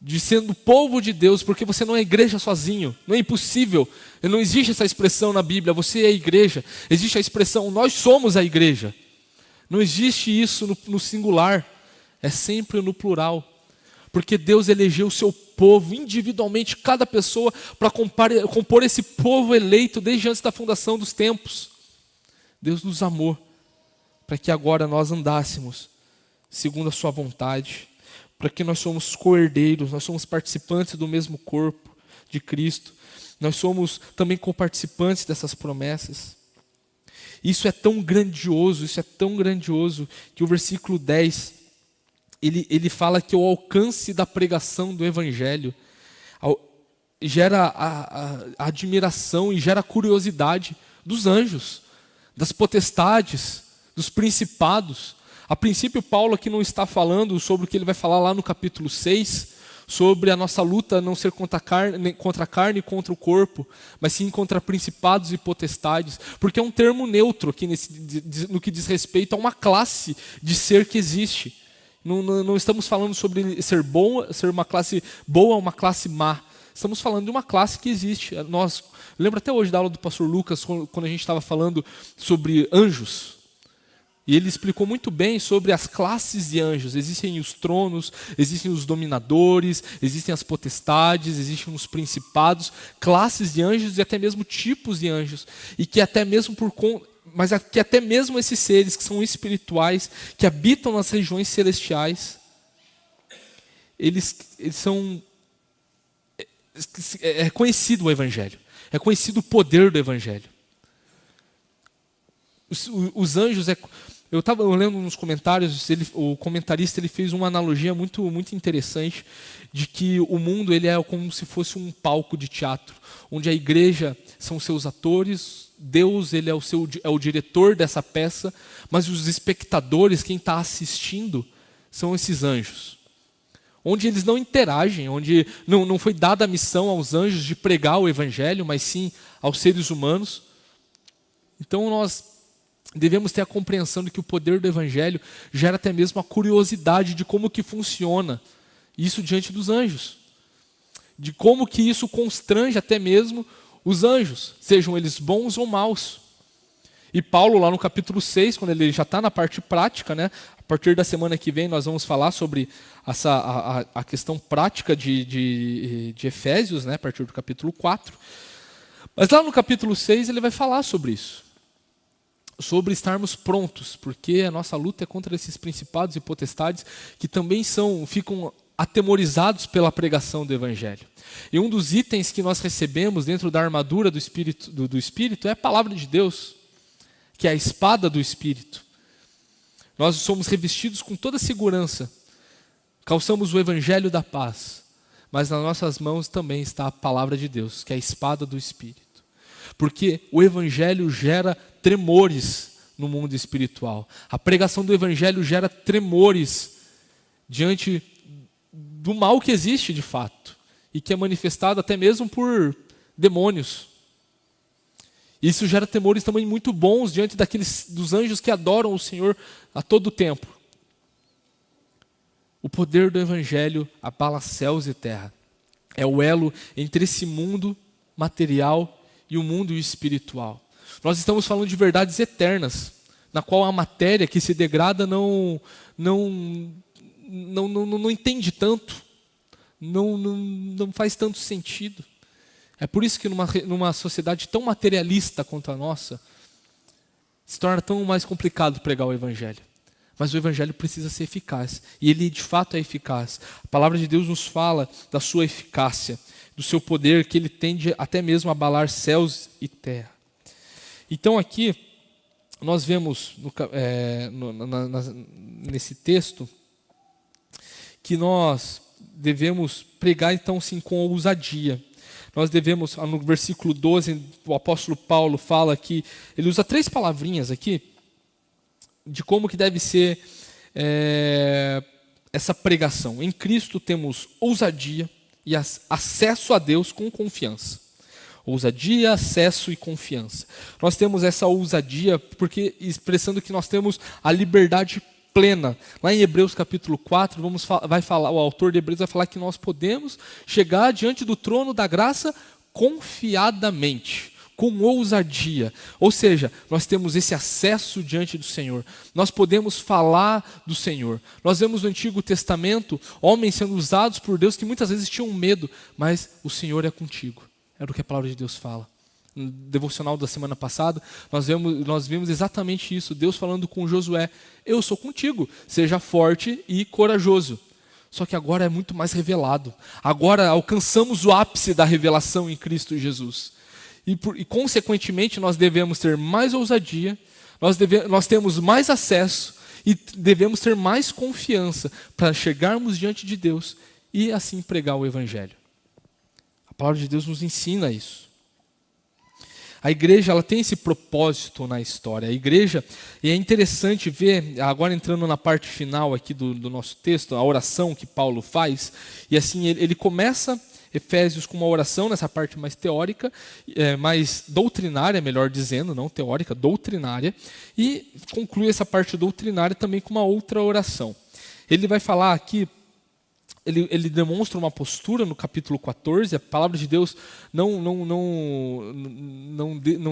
De sendo povo de Deus, porque você não é igreja sozinho. Não é impossível. Não existe essa expressão na Bíblia, você é a igreja. Existe a expressão, nós somos a igreja. Não existe isso no singular. É sempre no plural. Porque Deus elegeu o seu povo individualmente, cada pessoa, para compor esse povo eleito desde antes da fundação dos tempos. Deus nos amou para que agora nós andássemos segundo a sua vontade, para que nós somos co-herdeiros, nós somos participantes do mesmo corpo de Cristo, nós somos também co-participantes dessas promessas. Isso é tão grandioso que o versículo 10, ele fala que o alcance da pregação do Evangelho gera a admiração e gera a curiosidade dos anjos, das potestades, dos principados. A princípio, Paulo aqui não está falando sobre o que ele vai falar lá no capítulo 6, sobre a nossa luta não ser contra a carne e contra o corpo, mas sim contra principados e potestades, porque é um termo neutro aqui no que diz respeito a uma classe de ser que existe. Não estamos falando sobre ser uma classe boa ou uma classe má, estamos falando de uma classe que existe. Eu lembro até hoje da aula do pastor Lucas, quando a gente estava falando sobre anjos. E ele explicou muito bem sobre as classes de anjos. Existem os tronos, existem os dominadores, existem as potestades, existem os principados, classes de anjos e até mesmo tipos de anjos. E que até mesmo que até mesmo esses seres que são espirituais, que habitam nas regiões celestiais, eles são... É conhecido o Evangelho. É conhecido o poder do Evangelho. Os anjos... Eu estava lendo nos comentários, o comentarista ele fez uma analogia muito, muito interessante de que o mundo ele é como se fosse um palco de teatro, onde a igreja são seus atores, Deus ele é o diretor dessa peça, mas os espectadores, quem está assistindo, são esses anjos. Onde eles não interagem, onde não foi dada a missão aos anjos de pregar o evangelho, mas sim aos seres humanos. Então nós devemos ter a compreensão de que o poder do evangelho gera até mesmo a curiosidade de como que funciona isso diante dos anjos. De como que isso constrange até mesmo os anjos, sejam eles bons ou maus. E Paulo, lá no capítulo 6, quando ele já está na parte prática, né, a partir da semana que vem nós vamos falar sobre a questão prática de Efésios, né, a partir do capítulo 4. Mas lá no capítulo 6 ele vai falar sobre isso. Sobre estarmos prontos, porque a nossa luta é contra esses principados e potestades que também ficam atemorizados pela pregação do Evangelho. E um dos itens que nós recebemos dentro da armadura do Espírito é a palavra de Deus, que é a espada do Espírito. Nós somos revestidos com toda segurança, calçamos o Evangelho da paz, mas nas nossas mãos também está a palavra de Deus, que é a espada do Espírito. Porque o Evangelho gera tremores no mundo espiritual. A pregação do Evangelho gera tremores diante do mal que existe de fato e que é manifestado até mesmo por demônios. Isso gera temores também muito bons diante dos anjos que adoram o Senhor a todo tempo. O poder do Evangelho abala céus e terra. É o elo entre esse mundo material e o mundo espiritual. Nós estamos falando de verdades eternas, na qual a matéria que se degrada não entende tanto, não faz tanto sentido. É por isso que numa sociedade tão materialista quanto a nossa, se torna tão mais complicado pregar o Evangelho. Mas o Evangelho precisa ser eficaz, e ele de fato é eficaz. A palavra de Deus nos fala da sua eficácia, do seu poder, que ele tende até mesmo a abalar céus e terra. Então aqui, nós vemos nesse texto, que nós devemos pregar então sim com ousadia. Nós devemos, no versículo 12, o apóstolo Paulo fala que, ele usa 3 palavrinhas aqui, de como que deve ser essa pregação. Em Cristo temos ousadia e acesso a Deus com confiança. Ousadia, acesso e confiança. Nós temos essa ousadia porque expressando que nós temos a liberdade plena. Lá em Hebreus capítulo 4, o autor de Hebreus vai falar que nós podemos chegar diante do trono da graça confiadamente, com ousadia. Ou seja, nós temos esse acesso diante do Senhor. Nós podemos falar do Senhor. Nós vemos no Antigo Testamento homens sendo usados por Deus que muitas vezes tinham medo, mas o Senhor é contigo. É o que a palavra de Deus fala. No devocional da semana passada, nós vimos exatamente isso. Deus falando com Josué: eu sou contigo, seja forte e corajoso. Só que agora é muito mais revelado. Agora alcançamos o ápice da revelação em Cristo Jesus. E consequentemente, nós devemos ter mais ousadia, nós temos mais acesso e devemos ter mais confiança para chegarmos diante de Deus e assim pregar o Evangelho. A palavra de Deus nos ensina isso. A igreja ela tem esse propósito na história. A igreja, e é interessante ver, agora entrando na parte final aqui do nosso texto, a oração que Paulo faz, e assim ele começa Efésios com uma oração nessa parte mais teórica, mais doutrinária, melhor dizendo, não teórica, doutrinária, e conclui essa parte doutrinária também com uma outra oração. Ele vai falar aqui ele demonstra uma postura no capítulo 14, a palavra de Deus não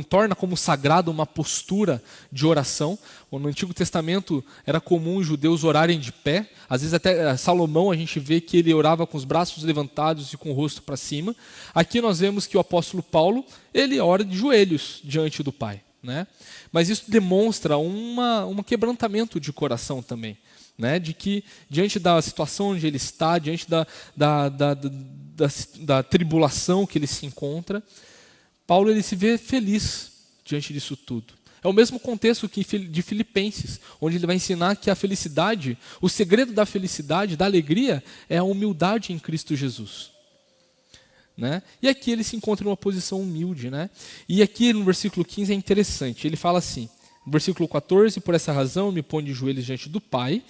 torna como sagrado uma postura de oração. No Antigo Testamento era comum os judeus orarem de pé, às vezes até Salomão a gente vê que ele orava com os braços levantados e com o rosto para cima. Aqui nós vemos que o apóstolo Paulo, ele ora de joelhos diante do Pai, né? Mas isso demonstra um quebrantamento de coração também. Né, de que diante da situação onde ele está, diante da tribulação que ele se encontra, Paulo ele se vê feliz diante disso tudo. É o mesmo contexto que de Filipenses, onde ele vai ensinar que a felicidade, o segredo da felicidade, da alegria, é a humildade em Cristo Jesus. Né? E aqui ele se encontra em uma posição humilde. Né? E aqui no versículo 15 é interessante, ele fala assim, no versículo 14, por essa razão eu me ponho de joelhos diante do Pai.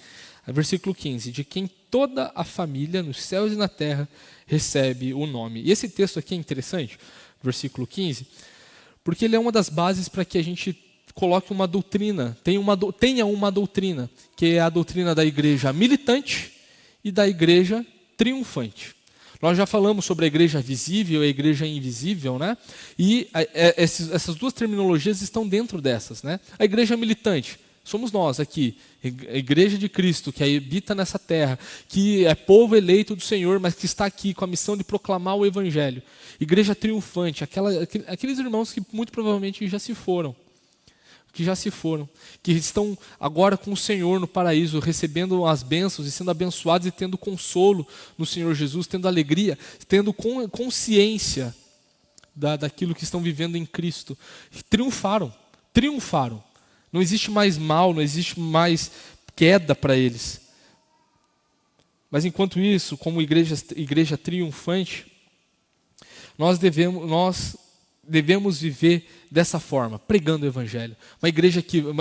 Versículo 15, de quem toda a família nos céus e na terra recebe o nome. E esse texto aqui é interessante, versículo 15, porque ele é uma das bases para que a gente coloque uma doutrina, tenha uma doutrina, que é a doutrina da igreja militante e da igreja triunfante. Nós já falamos sobre a igreja visível e a igreja invisível, né? E essas duas terminologias estão dentro dessas, né? A igreja militante, somos nós aqui, a igreja de Cristo, que habita nessa terra, que é povo eleito do Senhor, mas que está aqui com a missão de proclamar o Evangelho. Igreja triunfante, aqueles irmãos que muito provavelmente já se foram, que estão agora com o Senhor no paraíso, recebendo as bênçãos e sendo abençoados e tendo consolo no Senhor Jesus, tendo alegria, tendo consciência daquilo que estão vivendo em Cristo. Triunfaram. Não existe mais mal, não existe mais queda para eles. Mas enquanto isso, como igreja triunfante, nós devemos viver dessa forma, pregando o Evangelho. Uma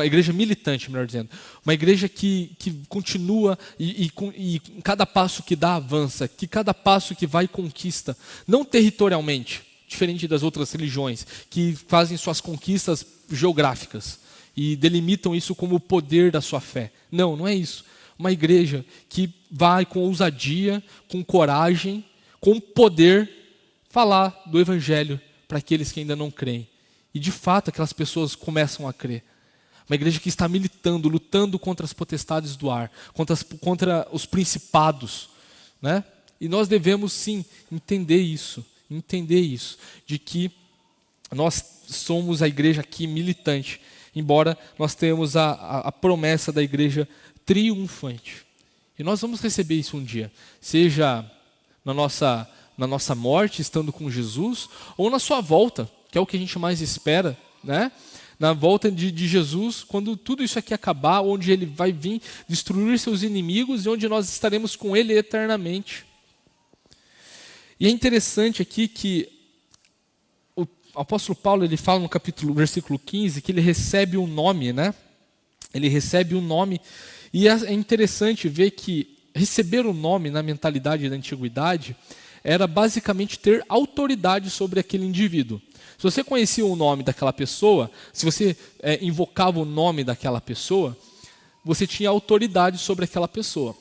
igreja militante, melhor dizendo. Uma igreja que continua e cada passo que dá avança, que cada passo que vai conquista, não territorialmente, diferente das outras religiões, que fazem suas conquistas geográficas e delimitam isso como o poder da sua fé. Não é isso. Uma igreja que vai com ousadia, com coragem, com poder, falar do Evangelho para aqueles que ainda não creem. E de fato aquelas pessoas começam a crer. Uma igreja que está militando, lutando contra as potestades do ar, contra os principados. Né? E nós devemos sim entender isso, de que nós somos a igreja aqui militante, embora nós tenhamos a promessa da igreja triunfante. E nós vamos receber isso um dia, seja na nossa morte, estando com Jesus, ou na sua volta, que é o que a gente mais espera, né? Na volta de Jesus, quando tudo isso aqui acabar, onde ele vai vir destruir seus inimigos e onde nós estaremos com ele eternamente. E é interessante aqui que o apóstolo Paulo ele fala no versículo 15, que ele recebe um nome, né? Ele recebe um nome, e é interessante ver que receber o nome na mentalidade da antiguidade era basicamente ter autoridade sobre aquele indivíduo. Se você conhecia o nome daquela pessoa, se você invocava o nome daquela pessoa, você tinha autoridade sobre aquela pessoa.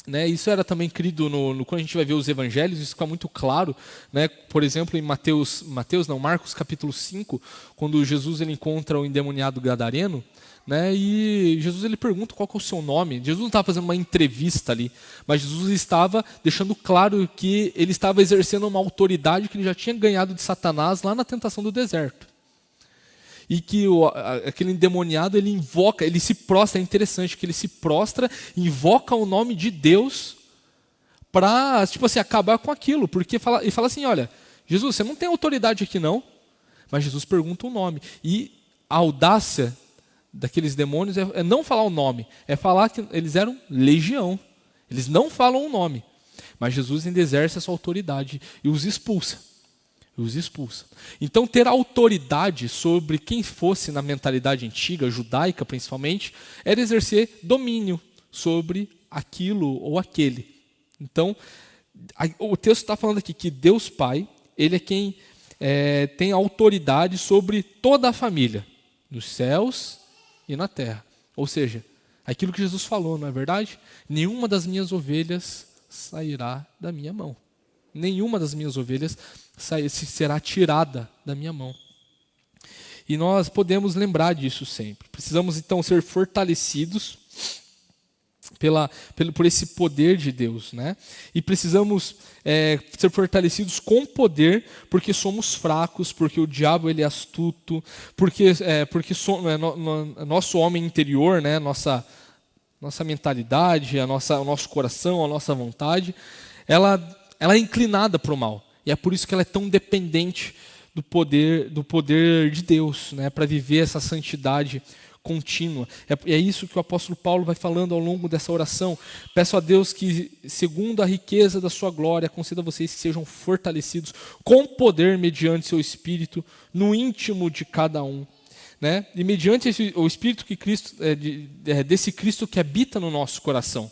Né? Isso era também crido quando a gente vai ver os evangelhos, isso fica muito claro. Né? Por exemplo, em Marcos capítulo 5, quando Jesus ele encontra o endemoniado gadareno, né? E Jesus ele pergunta qual que é o seu nome. Jesus não estava fazendo uma entrevista ali, mas Jesus estava deixando claro que ele estava exercendo uma autoridade que ele já tinha ganhado de Satanás lá na tentação do deserto. E que aquele endemoniado ele invoca, ele se prostra, é interessante que ele se prostra, invoca o nome de Deus para acabar com aquilo, porque fala assim, olha, Jesus, você não tem autoridade aqui não, mas Jesus pergunta o nome. E a audácia daqueles demônios é não falar o nome, é falar que eles eram legião. Eles não falam o nome, mas Jesus ainda exerce essa autoridade e os expulsa. Então ter autoridade sobre quem fosse na mentalidade antiga, judaica principalmente, era exercer domínio sobre aquilo ou aquele. Então o texto está falando aqui que Deus Pai, ele é quem tem autoridade sobre toda a família, nos céus e na terra. Ou seja, aquilo que Jesus falou, não é verdade? Nenhuma das minhas ovelhas sairá da minha mão. Nenhuma das minhas ovelhas será tirada da minha mão. E nós podemos lembrar disso sempre. Precisamos então ser fortalecidos por esse poder de Deus, né? E precisamos ser fortalecidos com poder, porque somos fracos, porque o diabo ele é astuto, porque nosso homem interior, né? Nossa mentalidade, o nosso coração, a nossa vontade, ela é inclinada para o mal. E é por isso que ela é tão dependente do poder de Deus, né? Para viver essa santidade contínua. É isso que o apóstolo Paulo vai falando ao longo dessa oração. Peço a Deus que, segundo a riqueza da sua glória, conceda a vocês que sejam fortalecidos com poder mediante seu Espírito no íntimo de cada um. Né? E mediante o Espírito que Cristo, desse Cristo que habita no nosso coração.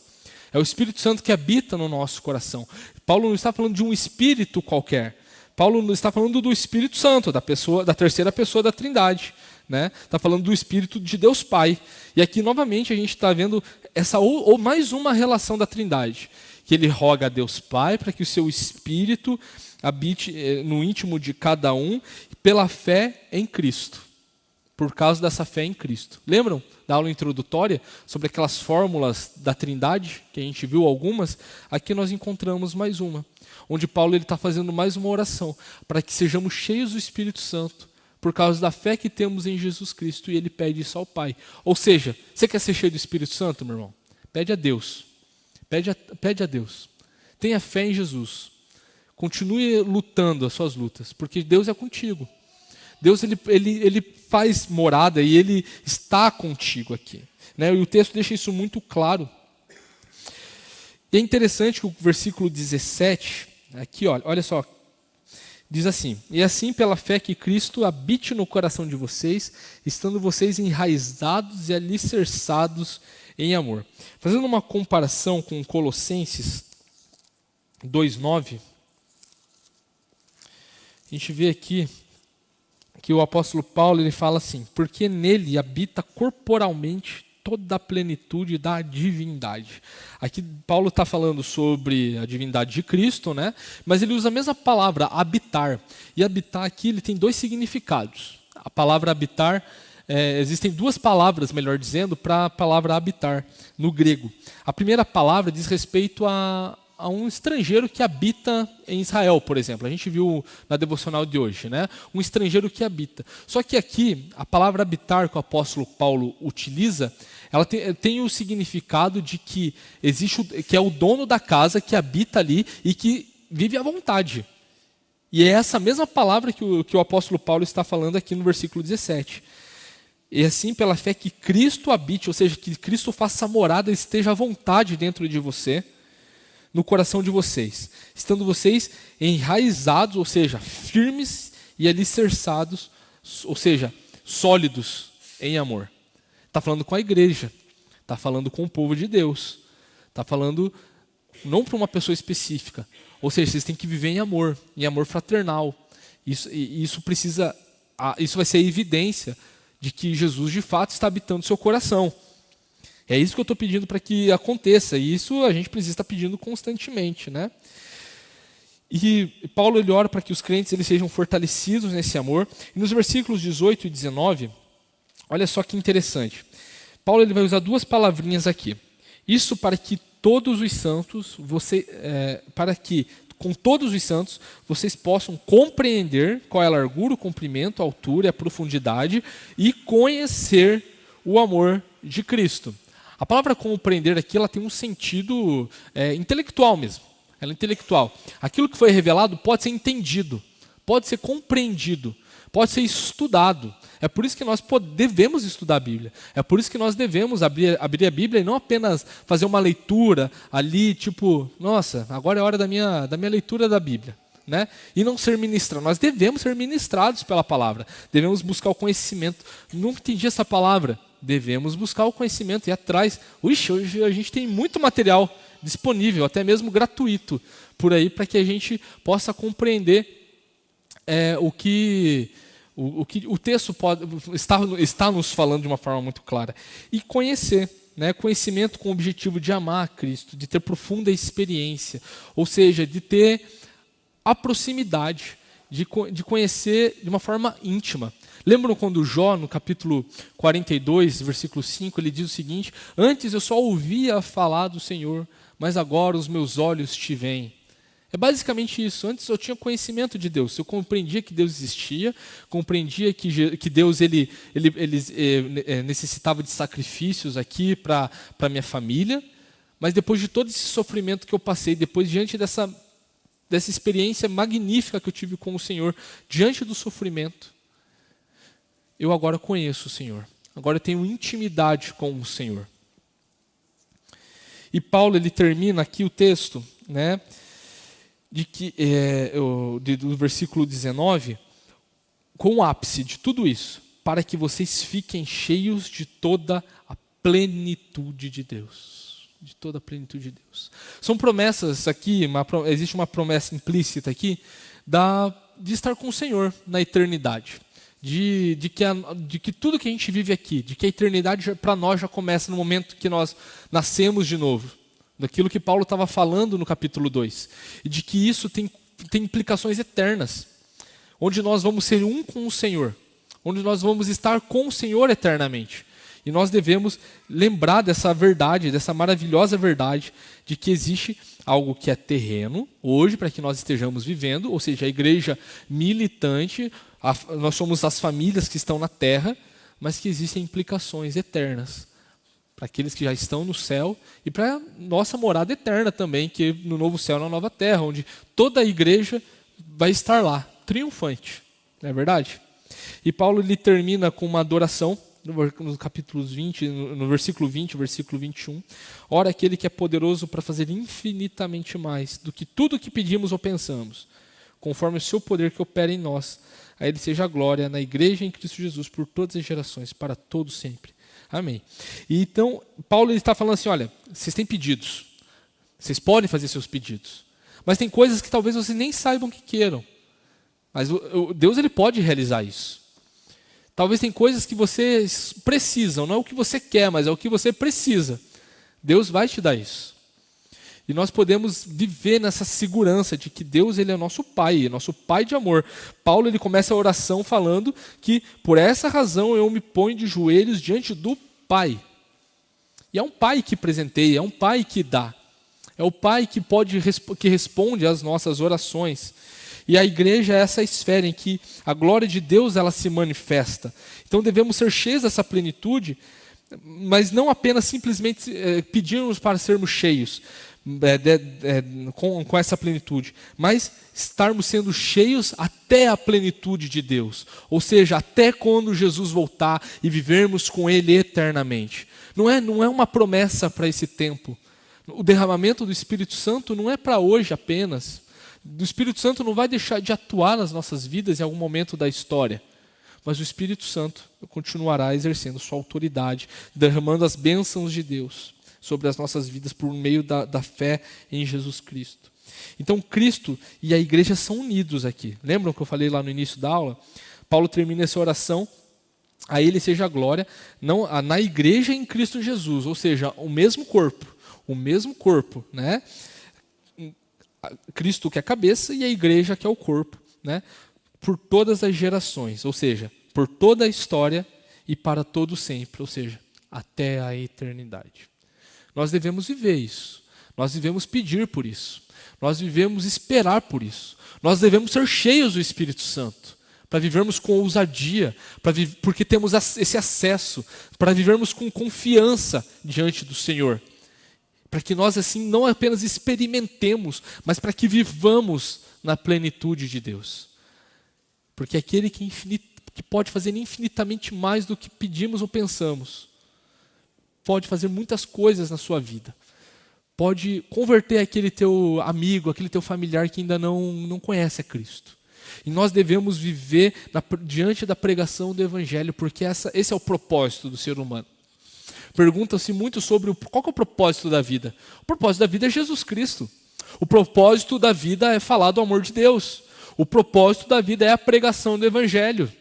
É o Espírito Santo que habita no nosso coração. Paulo não está falando de um espírito qualquer. Paulo não está falando do Espírito Santo, da terceira pessoa da Trindade. Né? Está falando do Espírito de Deus Pai. E aqui novamente a gente está vendo essa ou mais uma relação da Trindade. Que ele roga a Deus Pai para que o seu Espírito habite no íntimo de cada um pela fé em Cristo. Por causa dessa fé em Cristo. Lembram da aula introdutória sobre aquelas fórmulas da Trindade, que a gente viu algumas? Aqui nós encontramos mais uma, onde Paulo está fazendo mais uma oração, para que sejamos cheios do Espírito Santo, por causa da fé que temos em Jesus Cristo, e ele pede isso ao Pai. Ou seja, você quer ser cheio do Espírito Santo, meu irmão? Pede a Deus. Pede a Deus. Tenha fé em Jesus. Continue lutando as suas lutas, porque Deus é contigo. Deus ele faz morada e ele está contigo aqui. Né? E o texto deixa isso muito claro. E é interessante que o versículo 17, aqui olha só, diz assim: e assim pela fé que Cristo habite no coração de vocês, estando vocês enraizados e alicerçados em amor. Fazendo uma comparação com Colossenses 2:9, a gente vê aqui que o apóstolo Paulo ele fala assim: porque nele habita corporalmente toda a plenitude da divindade. Aqui Paulo está falando sobre a divindade de Cristo, né? Mas ele usa a mesma palavra, habitar. E habitar aqui ele tem dois significados. A palavra habitar, existem duas palavras, melhor dizendo, para a palavra habitar no grego. A primeira palavra diz respeito a um estrangeiro que habita em Israel, por exemplo. A gente viu na devocional de hoje, né? Um estrangeiro que habita. Só que aqui, a palavra habitar que o apóstolo Paulo utiliza, ela tem o significado de que que é o dono da casa que habita ali e que vive à vontade. E é essa mesma palavra que o apóstolo Paulo está falando aqui no versículo 17. E assim, pela fé que Cristo habite, ou seja, que Cristo faça morada, esteja à vontade dentro de você, no coração de vocês, estando vocês enraizados, ou seja, firmes e alicerçados, ou seja, sólidos em amor. Está falando com a igreja, está falando com o povo de Deus, está falando não para uma pessoa específica, ou seja, vocês têm que viver em amor fraternal. Isso vai ser a evidência de que Jesus de fato está habitando o seu coração. É isso que eu estou pedindo para que aconteça, e isso a gente precisa estar pedindo constantemente, né? E Paulo ele ora para que os crentes eles sejam fortalecidos nesse amor. E nos versículos 18 e 19, olha só que interessante. Paulo ele vai usar duas palavrinhas aqui. Isso para que todos os santos, para que com todos os santos vocês possam compreender qual é a largura, o comprimento, a altura e a profundidade e conhecer o amor de Cristo. A palavra compreender aqui ela tem um sentido intelectual mesmo. Ela é intelectual. Aquilo que foi revelado pode ser entendido, pode ser compreendido, pode ser estudado. É por isso que nós devemos estudar a Bíblia. É por isso que nós devemos abrir a Bíblia e não apenas fazer uma leitura ali, tipo, nossa, agora é a hora da minha leitura da Bíblia. Né? E não ser ministrado. Nós devemos ser ministrados pela palavra. Devemos buscar o conhecimento. Não entendi essa palavra. Devemos buscar o conhecimento e ir atrás. Hoje a gente tem muito material disponível, até mesmo gratuito, por aí, para que a gente possa compreender o que o texto está nos falando de uma forma muito clara. E conhecer. né, conhecimento com o objetivo de amar a Cristo, de ter profunda experiência, ou seja, de ter a proximidade, de conhecer de uma forma íntima. Lembram quando Jó, no capítulo 42, versículo 5, ele diz o seguinte: antes eu só ouvia falar do Senhor, mas agora os meus olhos te veem. É basicamente isso. Antes eu tinha conhecimento de Deus, eu compreendia que Deus existia, compreendia que Deus ele necessitava de sacrifícios aqui para a minha família, mas depois de todo esse sofrimento que eu passei, depois diante dessa experiência magnífica que eu tive com o Senhor, diante do sofrimento, eu agora conheço o Senhor, agora eu tenho intimidade com o Senhor. E Paulo ele termina aqui o texto, né, do versículo 19, com o ápice de tudo isso, para que vocês fiquem cheios de toda a plenitude de Deus. De toda a plenitude de Deus. São promessas aqui, existe uma promessa implícita aqui, de estar com o Senhor na eternidade. De que tudo que a gente vive aqui, de que a eternidade para nós já começa no momento que nós nascemos de novo. Daquilo que Paulo estava falando no capítulo 2. E de que isso tem implicações eternas. Onde nós vamos ser um com o Senhor. Onde nós vamos estar com o Senhor eternamente. E nós devemos lembrar dessa verdade, dessa maravilhosa verdade, de que existe algo que é terreno, hoje, para que nós estejamos vivendo, ou seja, a igreja militante, nós somos as famílias que estão na terra, mas que existem implicações eternas para aqueles que já estão no céu e para nossa morada eterna também, que é no novo céu e na nova terra, onde toda a igreja vai estar lá, triunfante. Não é verdade? E Paulo ele termina com uma adoração, no capítulo 20, no versículo 20, versículo 21. Ora, aquele que é poderoso para fazer infinitamente mais do que tudo que pedimos ou pensamos, conforme o seu poder que opera em nós, a ele seja a glória na igreja em Cristo Jesus por todas as gerações, para todos sempre. Amém. E então, Paulo está falando assim, olha, vocês têm pedidos, vocês podem fazer seus pedidos, mas tem coisas que talvez vocês nem saibam que queiram, mas Deus ele pode realizar isso. Talvez tem coisas que vocês precisam, não é o que você quer, mas é o que você precisa. Deus vai te dar isso. E nós podemos viver nessa segurança de que Deus ele é nosso Pai de amor. Paulo ele começa a oração falando que por essa razão eu me ponho de joelhos diante do Pai. E é um Pai que presenteia, é um Pai que dá. É o Pai que responde às nossas orações. E a igreja é essa esfera em que a glória de Deus ela se manifesta. Então devemos ser cheios dessa plenitude, mas não apenas simplesmente pedirmos para sermos cheios, com essa plenitude, mas estarmos sendo cheios até a plenitude de Deus, ou seja, até quando Jesus voltar e vivermos com Ele eternamente. Não é uma promessa para esse tempo. O derramamento do Espírito Santo não é para hoje apenas. O Espírito Santo não vai deixar de atuar nas nossas vidas em algum momento da história, mas o Espírito Santo continuará exercendo sua autoridade, derramando as bênçãos de Deus sobre as nossas vidas por meio da fé em Jesus Cristo. Então Cristo e a igreja são unidos aqui. Lembram que eu falei lá no início da aula? Paulo termina essa oração, a Ele seja a glória, na igreja em Cristo Jesus, ou seja, o mesmo corpo, né? Cristo que é a cabeça e a igreja que é o corpo, né? Por todas as gerações, ou seja, por toda a história e para todo sempre, ou seja, até a eternidade. Nós devemos viver isso. Nós devemos pedir por isso. Nós devemos esperar por isso. Nós devemos ser cheios do Espírito Santo, para vivermos com ousadia, porque temos esse acesso, para vivermos com confiança diante do Senhor. Para que nós assim não apenas experimentemos, mas para que vivamos na plenitude de Deus. Porque aquele que pode fazer infinitamente mais do que pedimos ou pensamos, pode fazer muitas coisas na sua vida. Pode converter aquele teu amigo, aquele teu familiar que ainda não conhece a Cristo. E nós devemos viver diante da pregação do Evangelho, porque esse é o propósito do ser humano. Pergunta-se muito sobre qual que é o propósito da vida. O propósito da vida é Jesus Cristo. O propósito da vida é falar do amor de Deus. O propósito da vida é a pregação do Evangelho.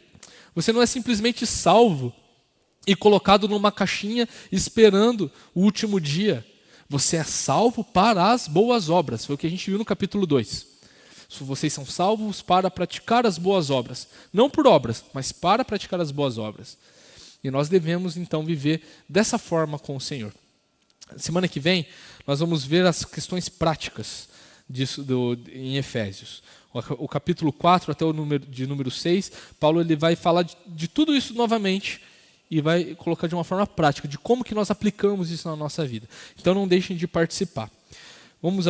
Você não é simplesmente salvo e colocado numa caixinha esperando o último dia. Você é salvo para as boas obras. Foi o que a gente viu no capítulo 2. Vocês são salvos para praticar as boas obras. Não por obras, mas para praticar as boas obras. E nós devemos, então, viver dessa forma com o Senhor. Semana que vem, nós vamos ver as questões práticas disso em Efésios. O capítulo 4 até o número 6, Paulo ele vai falar de tudo isso novamente e vai colocar de uma forma prática, de como que nós aplicamos isso na nossa vida. Então não deixem de participar. Vamos